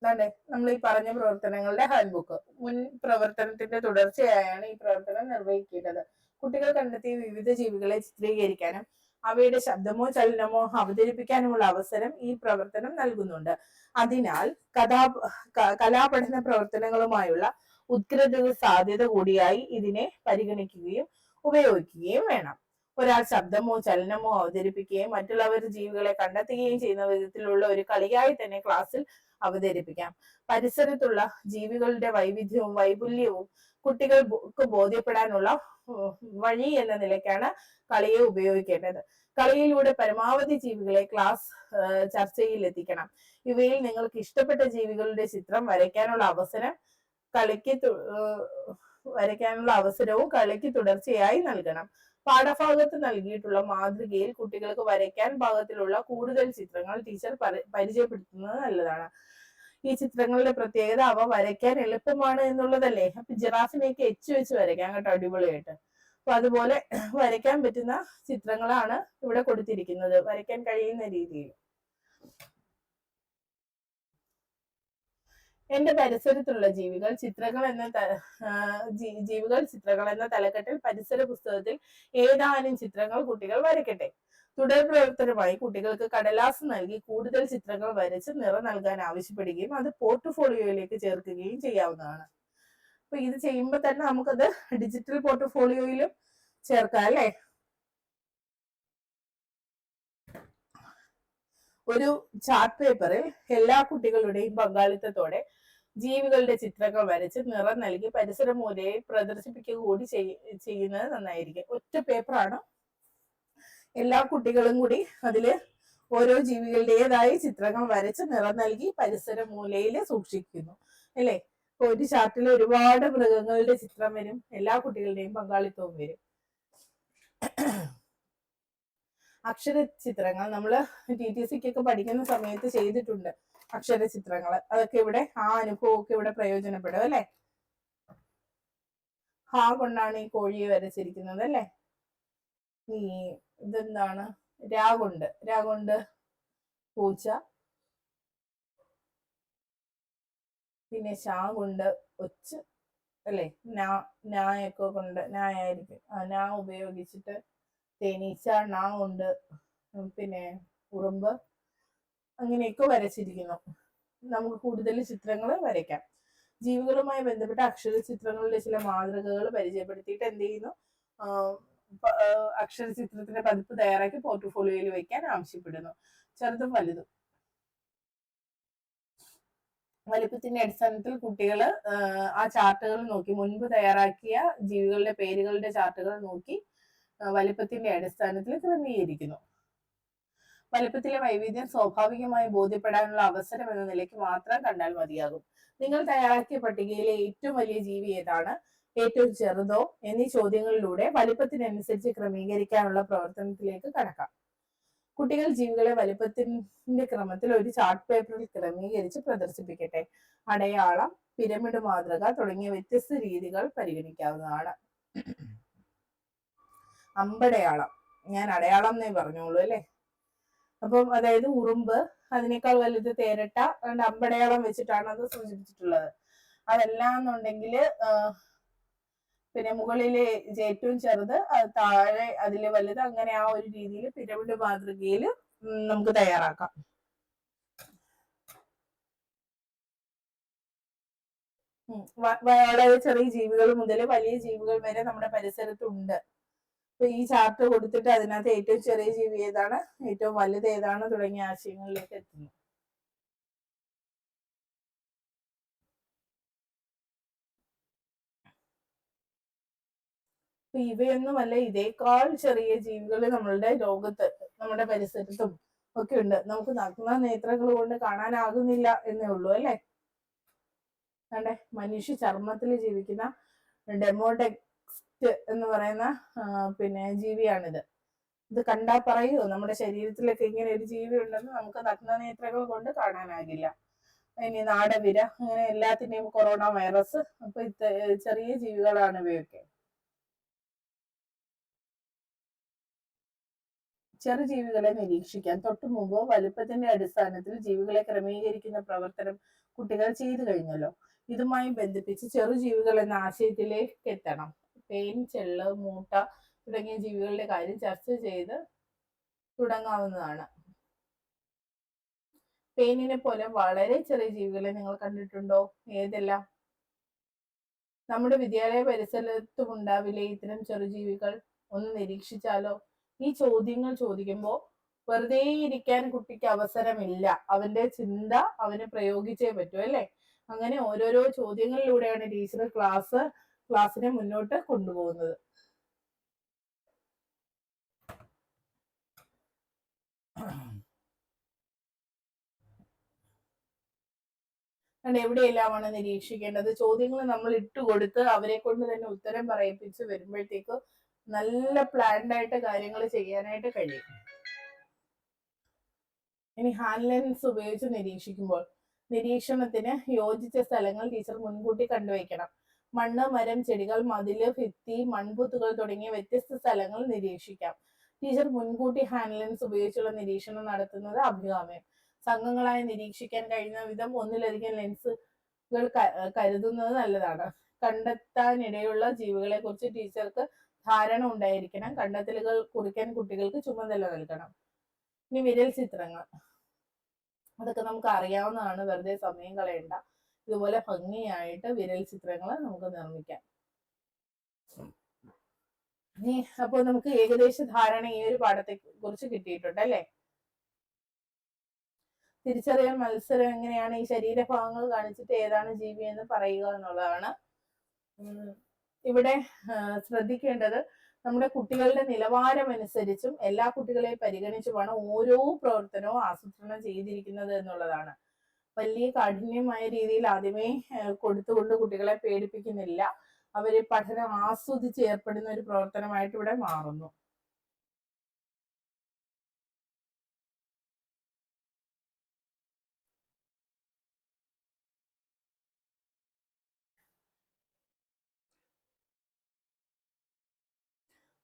Speaker 1: അതാണ്ട് നമ്മൾ ഈ പറഞ്ഞ പ്രവർത്തനങ്ങളുടെ ഹാൻഡ് ബുക്ക്. മുൻ പ്രവർത്തനത്തിന്റെ തുടർച്ചയായാണ് ഈ പ്രവർത്തനം നിർവഹിക്കേണ്ടത്. കുട്ടികൾ കണ്ടെത്തിയ വിവിധ ജീവികളെ ചിത്രീകരിക്കാനും അവയുടെ ശബ്ദമോ ചലനമോ അവതരിപ്പിക്കാനുമുള്ള അവസരം ഈ പ്രവർത്തനം നൽകുന്നുണ്ട്. അതിനാൽ കലാപഠന പ്രവർത്തനങ്ങളുമായുള്ള ഉത്കൃത സാധ്യത കൂടിയായി ഇതിനെ പരിഗണിക്കുകയും ഉപയോഗിക്കുകയും വേണം. ഒരാൾ ശബ്ദമോ ചലനമോ അവതരിപ്പിക്കുകയും മറ്റുള്ളവർ ജീവികളെ കണ്ടെത്തുകയും ചെയ്യുന്ന വിധത്തിലുള്ള ഒരു കളിയായി തന്നെ ക്ലാസ്സിൽ അവതരിപ്പിക്കാം. പരിസരത്തുള്ള ജീവികളുടെ വൈവിധ്യവും വൈപുല്യവും കുട്ടികൾക്ക് ബോധ്യപ്പെടാനുള്ള വഴി എന്ന നിലയ്ക്കാണ് കളിയെ ഉപയോഗിക്കേണ്ടത്. കളിയിലൂടെ പരമാവധി ജീവികളെ ക്ലാസ് ചർച്ചയിൽ എത്തിക്കണം. ഇവയിൽ നിങ്ങൾക്ക് ഇഷ്ടപ്പെട്ട ജീവികളുടെ ചിത്രം വരയ്ക്കാനുള്ള അവസരവും കളിക്ക് തുടർച്ചയായി നൽകണം. പാഠഭാഗത്ത് നൽകിയിട്ടുള്ള മാതൃകയിൽ കുട്ടികൾക്ക് വരയ്ക്കാൻ പാകത്തിലുള്ള കൂടുതൽ ചിത്രങ്ങൾ ടീച്ചർ പരിചയപ്പെടുത്തുന്നത് നല്ലതാണ്. ഈ ചിത്രങ്ങളുടെ പ്രത്യേകത അവ വരയ്ക്കാൻ എളുപ്പമാണ് എന്നുള്ളതല്ലേ. അപ്പൊ ജിറാഫിനെയൊക്കെ എച്ച് വെച്ച് വരയ്ക്കാം കേട്ടോ, അടിപൊളിയായിട്ട്. അപ്പൊ അതുപോലെ വരയ്ക്കാൻ പറ്റുന്ന ചിത്രങ്ങളാണ് ഇവിടെ കൊടുത്തിരിക്കുന്നത്, വരയ്ക്കാൻ കഴിയുന്ന രീതിയിൽ. എന്റെ പരിസരത്തുള്ള ജീവികൾ ചിത്രങ്ങൾ എന്ന തലക്കെട്ടിൽ പരിസര പുസ്തകത്തിൽ ഏതാനും ചിത്രങ്ങൾ കുട്ടികൾ വരയ്ക്കട്ടെ. തുടർ പ്രവർത്തനമായി കുട്ടികൾക്ക് കടലാസ് നൽകി കൂടുതൽ ചിത്രങ്ങൾ വരച്ച് നിറം നൽകാൻ ആവശ്യപ്പെടുകയും അത് പോർട്ട്ഫോളിയോയിലേക്ക് ചേർക്കുകയും ചെയ്യാവുന്നതാണ്. അപ്പൊ ഇത് ചെയ്യുമ്പോൾ തന്നെ നമുക്കത് ഡിജിറ്റൽ പോർട്ട്ഫോളിയോയിലും ചേർക്കാം അല്ലെ. ഒരു ചാർട്ട് പേപ്പറിൽ എല്ലാ കുട്ടികളുടെയും പങ്കാളിത്തത്തോടെ ജീവികളുടെ ചിത്രങ്ങൾ വരച്ച് നിറം നൽകി പരിസര മൂലയിൽ പ്രദർശിപ്പിക്കുക കൂടി ചെയ്യുന്നത് നന്നായിരിക്കും. ഒറ്റ പേപ്പറാണ്, എല്ലാ കുട്ടികളും കൂടി അതില് ഓരോ ജീവികളുടേതായ ചിത്രങ്ങൾ വരച്ച് നിറം നൽകി പരിസര മൂലയിൽ സൂക്ഷിക്കുന്നു അല്ലെ. ഒരു ചാർട്ടിൽ ഒരുപാട് മൃഗങ്ങളുടെ ചിത്രം വരും, എല്ലാ കുട്ടികളുടെയും പങ്കാളിത്തവും വരും. അക്ഷര ചിത്രങ്ങൾ നമ്മൾ TTCക്കൊക്കെ പഠിക്കുന്ന സമയത്ത് ചെയ്തിട്ടുണ്ട്. അക്ഷര ചിത്രങ്ങൾ അതൊക്കെ ഇവിടെ ആ അനുഭവമൊക്കെ ഇവിടെ പ്രയോജനപ്പെടും അല്ലെ. ഹാ കൊണ്ടാണ് ഈ കോഴിയെ വരച്ചിരിക്കുന്നത് അല്ലെ. ഈ ഇതെന്താണ്, രാ കൊണ്ട് പൂച്ച, പിന്നെ ശാ കൊണ്ട് ഒച്ച് അല്ലെ. നായൊക്കെ കൊണ്ട് നായായിരിക്കും, നാ ഉപയോഗിച്ചിട്ട് തേനീച്ച, നാ കൊണ്ട് പിന്നെ ഉറുമ്പ്, അങ്ങനെയൊക്കെ വരച്ചിരിക്കുന്നു. നമുക്ക് കൂടുതൽ ചിത്രങ്ങൾ വരയ്ക്കാം. ജീവികളുമായി ബന്ധപ്പെട്ട അക്ഷര ചിത്രങ്ങളുടെ ചില മാതൃകകൾ പരിചയപ്പെടുത്തിയിട്ട് എന്ത് ചെയ്യുന്നു, അക്ഷര ചിത്രത്തിന്റെ പതിപ്പ് തയ്യാറാക്കി പോർട്ട്ഫോളിയോയിൽ വയ്ക്കാൻ ആവശ്യപ്പെടുന്നു. ചെറുതും വലുതും. വലിപ്പത്തിന്റെ അടിസ്ഥാനത്തിൽ കുട്ടികൾ ആ ചാർട്ടുകൾ നോക്കി, മുൻപ് തയ്യാറാക്കിയ ജീവികളുടെ പേരുകളുടെ ചാർട്ടുകൾ നോക്കി വലിപ്പത്തിന്റെ അടിസ്ഥാനത്തിൽ ക്രമീകരിക്കുന്നു. വലിപ്പത്തിലെ വൈവിധ്യം സ്വാഭാവികമായി ബോധ്യപ്പെടാനുള്ള അവസരം എന്ന നിലയ്ക്ക് മാത്രം കണ്ടാൽ മതിയാകും. നിങ്ങൾ തയ്യാറാക്കിയ പട്ടികയിലെ ഏറ്റവും വലിയ ജീവി ഏതാണ്, ഏറ്റവും ചെറുതോ എന്നീ ചോദ്യങ്ങളിലൂടെ വലിപ്പത്തിനനുസരിച്ച് ക്രമീകരിക്കാനുള്ള പ്രവർത്തനത്തിലേക്ക് കടക്കാം. കുട്ടികൾ ജീവികളെ വലിപ്പത്തിന്റെ ക്രമത്തിൽ ഒരു ചാർട്ട് പേപ്പറിൽ ക്രമീകരിച്ച് പ്രദർശിപ്പിക്കട്ടെ. അടയാളം, പിരമിഡ് മാതൃക തുടങ്ങിയ വ്യത്യസ്ത രീതികൾ പരിഗണിക്കാവുന്നതാണ്. അമ്പടയാളം, ഞാൻ അടയാളം എന്നേ പറഞ്ഞോളൂ അല്ലെ. അപ്പം അതായത് ഉറുമ്പ്, അതിനേക്കാൾ വലുത് തേരട്ട, അതുകൊണ്ട് അമ്പടയാളം വെച്ചിട്ടാണ് അത് സൂചിപ്പിച്ചിട്ടുള്ളത്. അതല്ല എന്നുണ്ടെങ്കിൽ പിന്നെ മുകളിലെ ഏറ്റവും ചെറുത്, താഴെ അതില് വലുത്, അങ്ങനെ ആ ഒരു രീതിയിൽ പിരമിഡ് മാതൃകയിൽ നമുക്ക് തയ്യാറാക്കാം. വളരെ ചെറിയ ജീവികൾ മുതൽ വലിയ ജീവികൾ വരെ നമ്മുടെ പരിസരത്തുണ്ട്. ഈ ചാർട്ട് കൊടുത്തിട്ട് അതിനകത്ത് ഏറ്റവും ചെറിയ ജീവി ഏതാണ്, ഏറ്റവും വലുത് ഏതാണ് തുടങ്ങിയ ആശയങ്ങളിലേക്ക് എത്തുന്നു. ഇവയൊന്നുമല്ല, ഇതേക്കാൾ ചെറിയ ജീവികൾ നമ്മളുടെ ലോകത്ത്, നമ്മുടെ പരിസരത്തും ഒക്കെ ഉണ്ട്. നമുക്ക് നഗ്ന നേത്രങ്ങൾ കൊണ്ട് കാണാനാകുന്നില്ല എന്നേ ഉള്ളൂ അല്ലെ. അതെ, മനുഷ്യ ചർമ്മത്തിൽ ജീവിക്കുന്ന ഡെമോഡെക്സ്റ്റ് എന്ന് പറയുന്ന പിന്നെ ജീവിയാണിത്. ഇത് കണ്ടാ പറയൂ, നമ്മുടെ ശരീരത്തിലൊക്കെ ഇങ്ങനെ ഒരു ജീവി ഉണ്ടെന്ന് നമുക്ക് നഗ്നനേത്രങ്ങൾ കൊണ്ട് കാണാനാകില്ല. ഇനി നാടവിര, അങ്ങനെ എല്ലാത്തിന്റെയും കൊറോണ വൈറസ്, അപ്പൊ ചെറിയ ജീവികളാണ് ഇവയൊക്കെ. ചെറുജീവികളെ നിരീക്ഷിക്കാൻ തൊട്ടു മുമ്പോ വലുപ്പത്തിന്റെ അടിസ്ഥാനത്തിൽ ജീവികളെ ക്രമീകരിക്കുന്ന പ്രവർത്തനം കുട്ടികൾ ചെയ്തു കഴിഞ്ഞല്ലോ. ഇതുമായി ബന്ധിപ്പിച്ച് ചെറുജീവികൾ എന്ന ആശയത്തിലേക്ക് എത്തണം. തേൻ, ചെള്ള്, മൂട്ട തുടങ്ങിയ ജീവികളുടെ കാര്യം ചർച്ച ചെയ്ത് തുടങ്ങാവുന്നതാണ്. തേനിനെ പോലെ വളരെ ചെറിയ ജീവികളെ നിങ്ങൾ കണ്ടിട്ടുണ്ടോ? ഏതെല്ലാം? നമ്മുടെ വിദ്യാലയ പരിസരത്തും ഉണ്ടാവില്ലേ ഇത്തരം ചെറുജീവികൾ? ഒന്ന് നിരീക്ഷിച്ചാലോ? ഈ ചോദ്യങ്ങൾ ചോദിക്കുമ്പോൾ വെറുതെ ഇരിക്കാൻ കുട്ടിക്ക് അവസരമില്ല. അവന്റെ ചിന്ത അവന് പ്രയോഗിച്ചേ പറ്റൂ അല്ലെ. അങ്ങനെ ഓരോരോ ചോദ്യങ്ങളിലൂടെയാണ് ടീച്ചർ ക്ലാസ്സിനെ മുന്നോട്ട് കൊണ്ടുപോകുന്നത്. എവിടെയെല്ലാമാണ് നിരീക്ഷിക്കേണ്ടത്? ചോദ്യങ്ങൾ നമ്മൾ ഇട്ടുകൊടുത്ത് അവരെ കൊണ്ട് തന്നെ ഉത്തരം പറയിപ്പിച്ച് വരുമ്പോഴത്തേക്ക് നല്ല പ്ലാൻഡ് ആയിട്ട് കാര്യങ്ങൾ ചെയ്യാനായിട്ട് കഴിയും. ഇനി ഹാൻഡ് ലെൻസ് ഉപയോഗിച്ച് നിരീക്ഷിക്കുമ്പോൾ നിരീക്ഷണത്തിന് യോജിച്ച സ്ഥലങ്ങൾ ടീച്ചർ മുൻകൂട്ടി കണ്ടുവയ്ക്കണം. മണ്ണ്, മരം, ചെടികൾ, മതില്, ഭിത്തി, മൺപുത്തുകൾ തുടങ്ങിയ വ്യത്യസ്ത സ്ഥലങ്ങൾ നിരീക്ഷിക്കാം. ടീച്ചർ മുൻകൂട്ടി ഹാൻഡ് ലെൻസ് ഉപയോഗിച്ചുള്ള നിരീക്ഷണം നടത്തുന്നത് അഭികാമ്യം. സംഘങ്ങളായി നിരീക്ഷിക്കാൻ കഴിയുന്ന വിധം ഒന്നിലധികം ലെൻസുകൾ കരുതുന്നത് നല്ലതാണ്. കണ്ടെത്താനിടയുള്ള ജീവികളെ കുറിച്ച് ടീച്ചർക്ക് ധാരണ ഉണ്ടായിരിക്കണം. കണ്ടെത്തലുകൾ കുറിക്കാൻ കുട്ടികൾക്ക് ചുമതല നൽകണം. ഇനി വിരൽ ചിത്രങ്ങൾ, അതൊക്കെ നമുക്ക് അറിയാവുന്നതാണ്, വെറുതെ സമയം കളയണ്ട. ഇതുപോലെ ഭംഗിയായിട്ട് വിരൽ ചിത്രങ്ങൾ നമുക്ക് നിർമ്മിക്കാം. അപ്പോൾ നമുക്ക് ഏകദേശ ധാരണ ഈ ഒരു പാഠത്തെ കുറിച്ച് കിട്ടിയിട്ടുണ്ട് അല്ലെ. തിരിച്ചറിയൽ മത്സരം എങ്ങനെയാണ്? ഈ ശരീരഭാഗങ്ങൾ കാണിച്ചിട്ട് ഏതാണ് ജീവി എന്ന് പറയുക എന്നുള്ളതാണ്. ഇവിടെ ശ്രദ്ധിക്കേണ്ടത് നമ്മുടെ കുട്ടികളുടെ നിലവാരം അനുസരിച്ചും എല്ലാ കുട്ടികളെയും പരിഗണിച്ചുമാണ് ഓരോ പ്രവർത്തനവും ആസൂത്രണം ചെയ്തിരിക്കുന്നത് എന്നുള്ളതാണ്. വലിയ കാഠിന്യമായ രീതിയിൽ ആദ്യമേ കൊടുത്തുകൊണ്ട് കുട്ടികളെ പേടിപ്പിക്കുന്നില്ല. അവര് പഠനം ആസ്വദിച്ച് ഏർപ്പെടുന്ന ഒരു പ്രവർത്തനമായിട്ട് ഇവിടെ മാറുന്നു.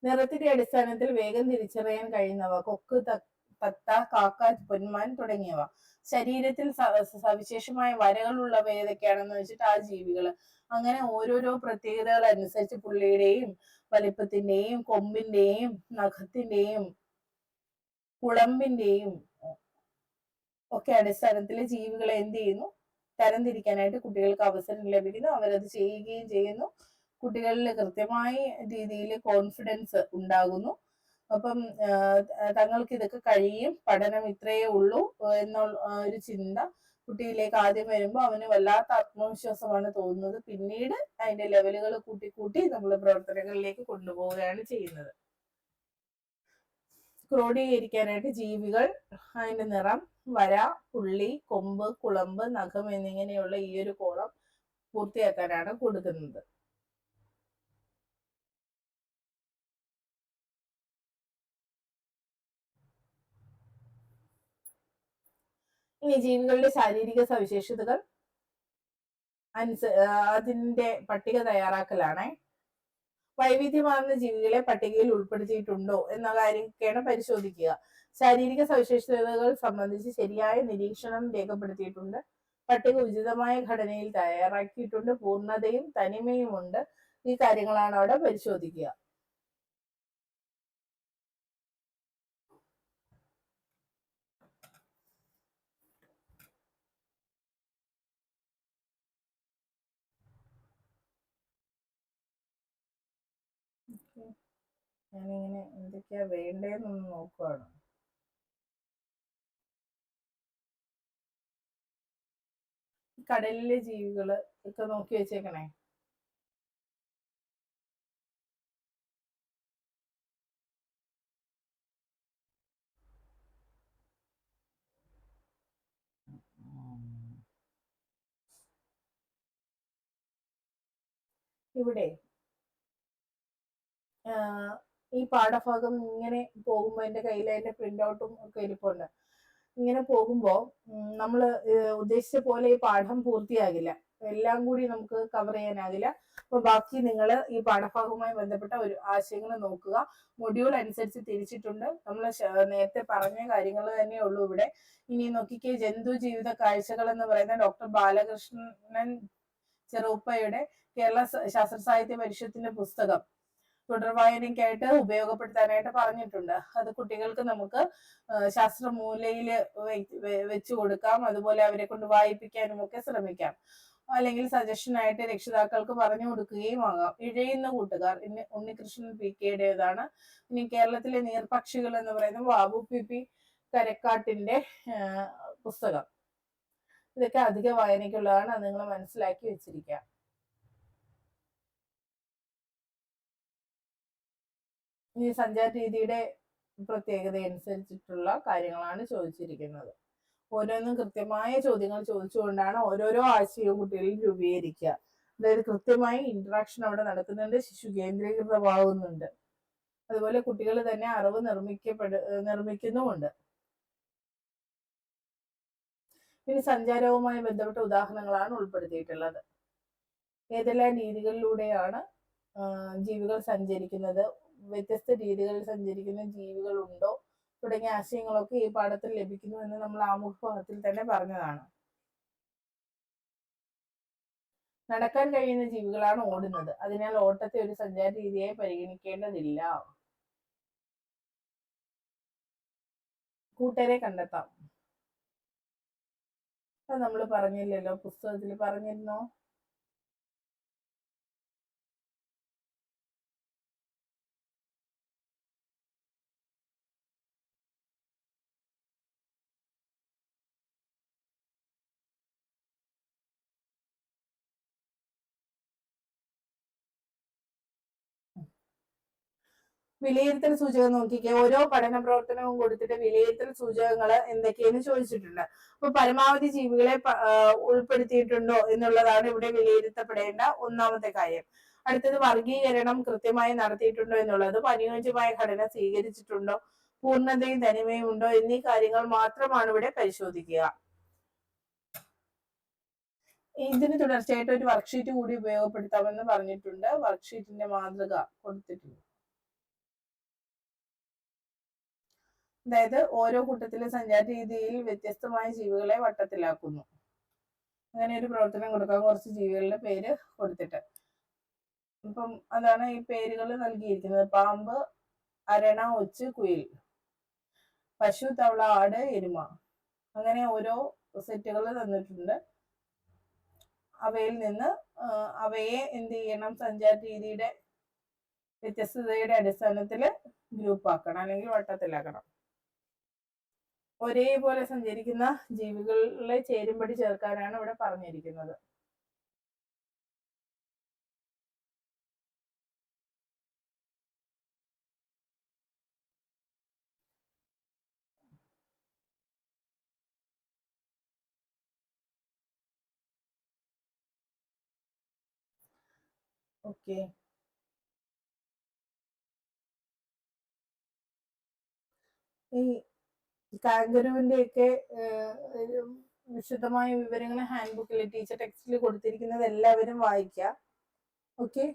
Speaker 1: നിറത്തിന്റെ അടിസ്ഥാനത്തിൽ വേഗം തിരിച്ചറിയാൻ കഴിയുന്നവ കൊക്ക്, തത്ത, കാക്ക, പൊന്മാൻ തുടങ്ങിയവ. ശരീരത്തിൽ സവിശേഷമായ വരകളുള്ളവ ഏതൊക്കെയാണെന്ന് വെച്ചിട്ട് ആ ജീവികൾ. അങ്ങനെ ഓരോരോ പ്രത്യേകതകൾ അനുസരിച്ച് പുള്ളിയുടെയും വലിപ്പത്തിന്റെയും കൊമ്പിന്റെയും നഖത്തിന്റെയും കുളമ്പിന്റെയും ഒക്കെ അടിസ്ഥാനത്തിൽ ജീവികളെ എന്ത് ചെയ്യുന്നു, തരംതിരിക്കാനായിട്ട് കുട്ടികൾക്ക് അവസരം ലഭിക്കുന്നു. അവരത് ചെയ്യുകയും ചെയ്യുന്നു. കുട്ടികളിൽ കൃത്യമായ രീതിയിൽ കോൺഫിഡൻസ് ഉണ്ടാകുന്നു. അപ്പം തങ്ങൾക്ക് ഇതൊക്കെ കഴിയും, പഠനം ഇത്രയേ ഉള്ളൂ എന്നുള്ള ഒരു ചിന്ത കുട്ടിയിലേക്ക് ആദ്യം വരുമ്പോൾ അവന് വല്ലാത്ത ആത്മവിശ്വാസമാണ് തോന്നുന്നത്. പിന്നീട് അതിന്റെ ലെവലുകൾ കൂട്ടി കൂട്ടി നമ്മൾ പ്രവർത്തനങ്ങളിലേക്ക് കൊണ്ടുപോവുകയാണ് ചെയ്യുന്നത്. ക്രോഡീകരിക്കാനായിട്ട് ജീവികൾ, അതിന്റെ നിറം, വര, പുള്ളി, കൊമ്പ്, കുളമ്പ്, നഖം എന്നിങ്ങനെയുള്ള ഈ ഒരു കോളം പൂർത്തിയാക്കാനാണ് കൊടുക്കുന്നത്. ഇനി ജീവികളുടെ ശാരീരിക സവിശേഷതകൾ അതിന്റെ പട്ടിക തയ്യാറാക്കലാണ്. വൈവിധ്യമാർന്ന ജീവികളെ പട്ടികയിൽ ഉൾപ്പെടുത്തിയിട്ടുണ്ടോ എന്ന കാര്യമൊക്കെയാണ് പരിശോധിക്കുക. ശാരീരിക സവിശേഷതകൾ സംബന്ധിച്ച് ശരിയായ നിരീക്ഷണം രേഖപ്പെടുത്തിയിട്ടുണ്ട്. പട്ടിക ഉചിതമായ ഘടനയിൽ തയ്യാറാക്കിയിട്ടുണ്ട്. പൂർണ്ണതയും തനിമയും ഉണ്ട്. ഈ കാര്യങ്ങളാണ് അവിടെ പരിശോധിക്കുക. ഞാനിങ്ങനെ എന്തൊക്കെയാ വേണ്ടതെന്നൊന്ന് നോക്കുവാണ്. കടലിലെ ജീവികള് ഒക്കെ നോക്കി വെച്ചേക്കണേ. ഇവിടെ ഈ പാഠഭാഗം ഇങ്ങനെ പോകുമ്പോൾ എൻ്റെ കയ്യിൽ അതിന്റെ പ്രിന്റ് ഔട്ടും ഒക്കെ ഇരിപ്പുണ്ട്. ഇങ്ങനെ പോകുമ്പോൾ നമ്മൾ ഉദ്ദേശിച്ച പോലെ ഈ പാഠം പൂർത്തിയാകില്ല. എല്ലാം കൂടി നമുക്ക് കവർ ചെയ്യാനാകില്ല. അപ്പൊ ബാക്കി നിങ്ങൾ ഈ പാഠഭാഗവുമായി ബന്ധപ്പെട്ട ഒരു ആശയങ്ങൾ നോക്കുക. മൊഡ്യൂൾ അനുസരിച്ച് തിരിച്ചിട്ടുണ്ട്. നമ്മൾ നേരത്തെ പറഞ്ഞ കാര്യങ്ങൾ തന്നെ ഉള്ളൂ ഇവിടെ. ഇനി നോക്കിക്കേ, ജന്തു ജീവിത കാഴ്ചകൾ എന്ന് പറയുന്ന ഡോക്ടർ ബാലകൃഷ്ണൻ ചെറുപ്പയുടെ കേരള ശാസ്ത്ര സാഹിത്യ പരിഷത്തിന്റെ പുസ്തകം തുടർവായനയ്ക്കായിട്ട് ഉപയോഗപ്പെടുത്താനായിട്ട് പറഞ്ഞിട്ടുണ്ട്. അത് കുട്ടികൾക്ക് നമുക്ക് ശാസ്ത്രമൂലയില് വെച്ചു കൊടുക്കാം. അതുപോലെ അവരെ കൊണ്ട് വായിപ്പിക്കാനും ഒക്കെ ശ്രമിക്കാം. അല്ലെങ്കിൽ സജഷനായിട്ട് രക്ഷിതാക്കൾക്ക് പറഞ്ഞു കൊടുക്കുകയും ആകാം. ഇഴയുന്ന കൂട്ടുകാർ ഉണ്ണികൃഷ്ണൻ PKയുടേതാണ്. ഇനി കേരളത്തിലെ നീർപക്ഷികൾ എന്ന് പറയുന്ന ബാബു PP കരക്കാട്ടിന്റെ പുസ്തകം. ഇതൊക്കെ അധിക വായനയ്ക്കുള്ളതാണ്. അത് നിങ്ങൾ മനസ്സിലാക്കി വെച്ചിരിക്കാം. ഈ സഞ്ചാര രീതിയുടെ പ്രത്യേകത അനുസരിച്ചിട്ടുള്ള കാര്യങ്ങളാണ് ചോദിച്ചിരിക്കുന്നത്. ഓരോന്നും കൃത്യമായ ചോദ്യങ്ങൾ ചോദിച്ചുകൊണ്ടാണ് ഓരോരോ ആശയവും കുട്ടികളിൽ രൂപീകരിക്കുക. അതായത് കൃത്യമായി ഇന്ററാക്ഷൻ അവിടെ നടക്കുന്നുണ്ട്, ശിശു കേന്ദ്രീകൃതമാകുന്നുണ്ട്. അതുപോലെ കുട്ടികൾ തന്നെ അറിവ് നിർമ്മിക്കുന്നുമുണ്ട്. ഇനി സഞ്ചാരവുമായി ബന്ധപ്പെട്ട ഉദാഹരണങ്ങളാണ് ഉൾപ്പെടുത്തിയിട്ടുള്ളത്. ഏതെല്ലാം രീതികളിലൂടെയാണ് ജീവികൾ സഞ്ചരിക്കുന്നത്, വ്യത്യസ്ത രീതികളിൽ സഞ്ചരിക്കുന്ന ജീവികളുണ്ടോ തുടങ്ങിയ ആശയങ്ങളൊക്കെ ഈ പാഠത്തിൽ ലഭിക്കുന്നു എന്ന് നമ്മൾ ആമുഖ ഭാഗത്തിൽ തന്നെ പറഞ്ഞതാണ്. നടക്കാൻ കഴിയുന്ന ജീവികളാണ് ഓടുന്നത്. അതിനാൽ ഓട്ടത്തെ ഒരു സഞ്ചാര രീതിയായി പരിഗണിക്കേണ്ടതില്ല. കൂട്ടരെ കണ്ടെത്താം. അത് നമ്മൾ പറഞ്ഞില്ലല്ലോ, പുസ്തകത്തിൽ പറഞ്ഞിരുന്നോ? വിലയിരുത്തൽ സൂചകം നോക്കിക്കേ, ഓരോ പഠന പ്രവർത്തനവും കൊടുത്തിട്ട് വിലയിരുത്തൽ സൂചകങ്ങൾ എന്തൊക്കെയെന്ന് ചോദിച്ചിട്ടുണ്ട്. അപ്പൊ പരമാവധി ജീവികളെ ഉൾപ്പെടുത്തിയിട്ടുണ്ടോ എന്നുള്ളതാണ് ഇവിടെ വിലയിരുത്തപ്പെടേണ്ട ഒന്നാമത്തെ കാര്യം. അടുത്തത് വർഗീകരണം കൃത്യമായി നടത്തിയിട്ടുണ്ടോ എന്നുള്ളത്, അനുയോജ്യമായ ഘടന സ്വീകരിച്ചിട്ടുണ്ടോ, പൂർണ്ണതയും തനിമയും ഉണ്ടോ എന്നീ കാര്യങ്ങൾ മാത്രമാണ് ഇവിടെ പരിശോധിക്കുക. ഇതിന് തുടർച്ചയായിട്ട് ഒരു വർക്ക്ഷീറ്റ് കൂടി ഉപയോഗപ്പെടുത്താമെന്ന് പറഞ്ഞിട്ടുണ്ട്. വർക്ക്ഷീറ്റിന്റെ മാതൃക കൊടുത്തിട്ടുണ്ട്. അതായത് ഓരോ കൂട്ടത്തിലും സഞ്ചാര രീതിയിൽ വ്യത്യസ്തമായ ജീവികളെ വട്ടത്തിലാക്കുന്നു. അങ്ങനെ ഒരു പ്രവർത്തനം കൊടുക്കാൻ കുറച്ച് ജീവികളുടെ പേര് കൊടുത്തിട്ട്, അപ്പം അതാണ് ഈ പേരുകൾ നൽകിയിരിക്കുന്നത്. പാമ്പ്, അരണ, ഒച്ച്, കുയിൽ, പശു, തവള, ആട്, എരുമ, അങ്ങനെ ഓരോ സെറ്റുകൾ തന്നിട്ടുണ്ട്. അവയിൽ നിന്ന് അവയെ എന്ത് ചെയ്യണം, സഞ്ചാര രീതിയുടെ വ്യത്യസ്തതയുടെ അടിസ്ഥാനത്തിൽ ഗ്രൂപ്പ് ആക്കണം അല്ലെങ്കിൽ വട്ടത്തിലാക്കണം. ഒരേപോലെ സഞ്ചരിക്കുന്ന ജീവികളെ ചേരുംപടി ചേർക്കാനാണ് ഇവിടെ പറഞ്ഞിരിക്കുന്നത്. ഓക്കെ, ഈ കാങ്കരുവിന്റെ ഒക്കെ വിശദമായ വിവരങ്ങൾ ഹാൻഡ് ബുക്കിൽ ടീച്ചർ ടെക്സ്റ്റിൽ കൊടുത്തിരിക്കുന്നത് എല്ലാവരും വായിക്കുക. ഓക്കെ.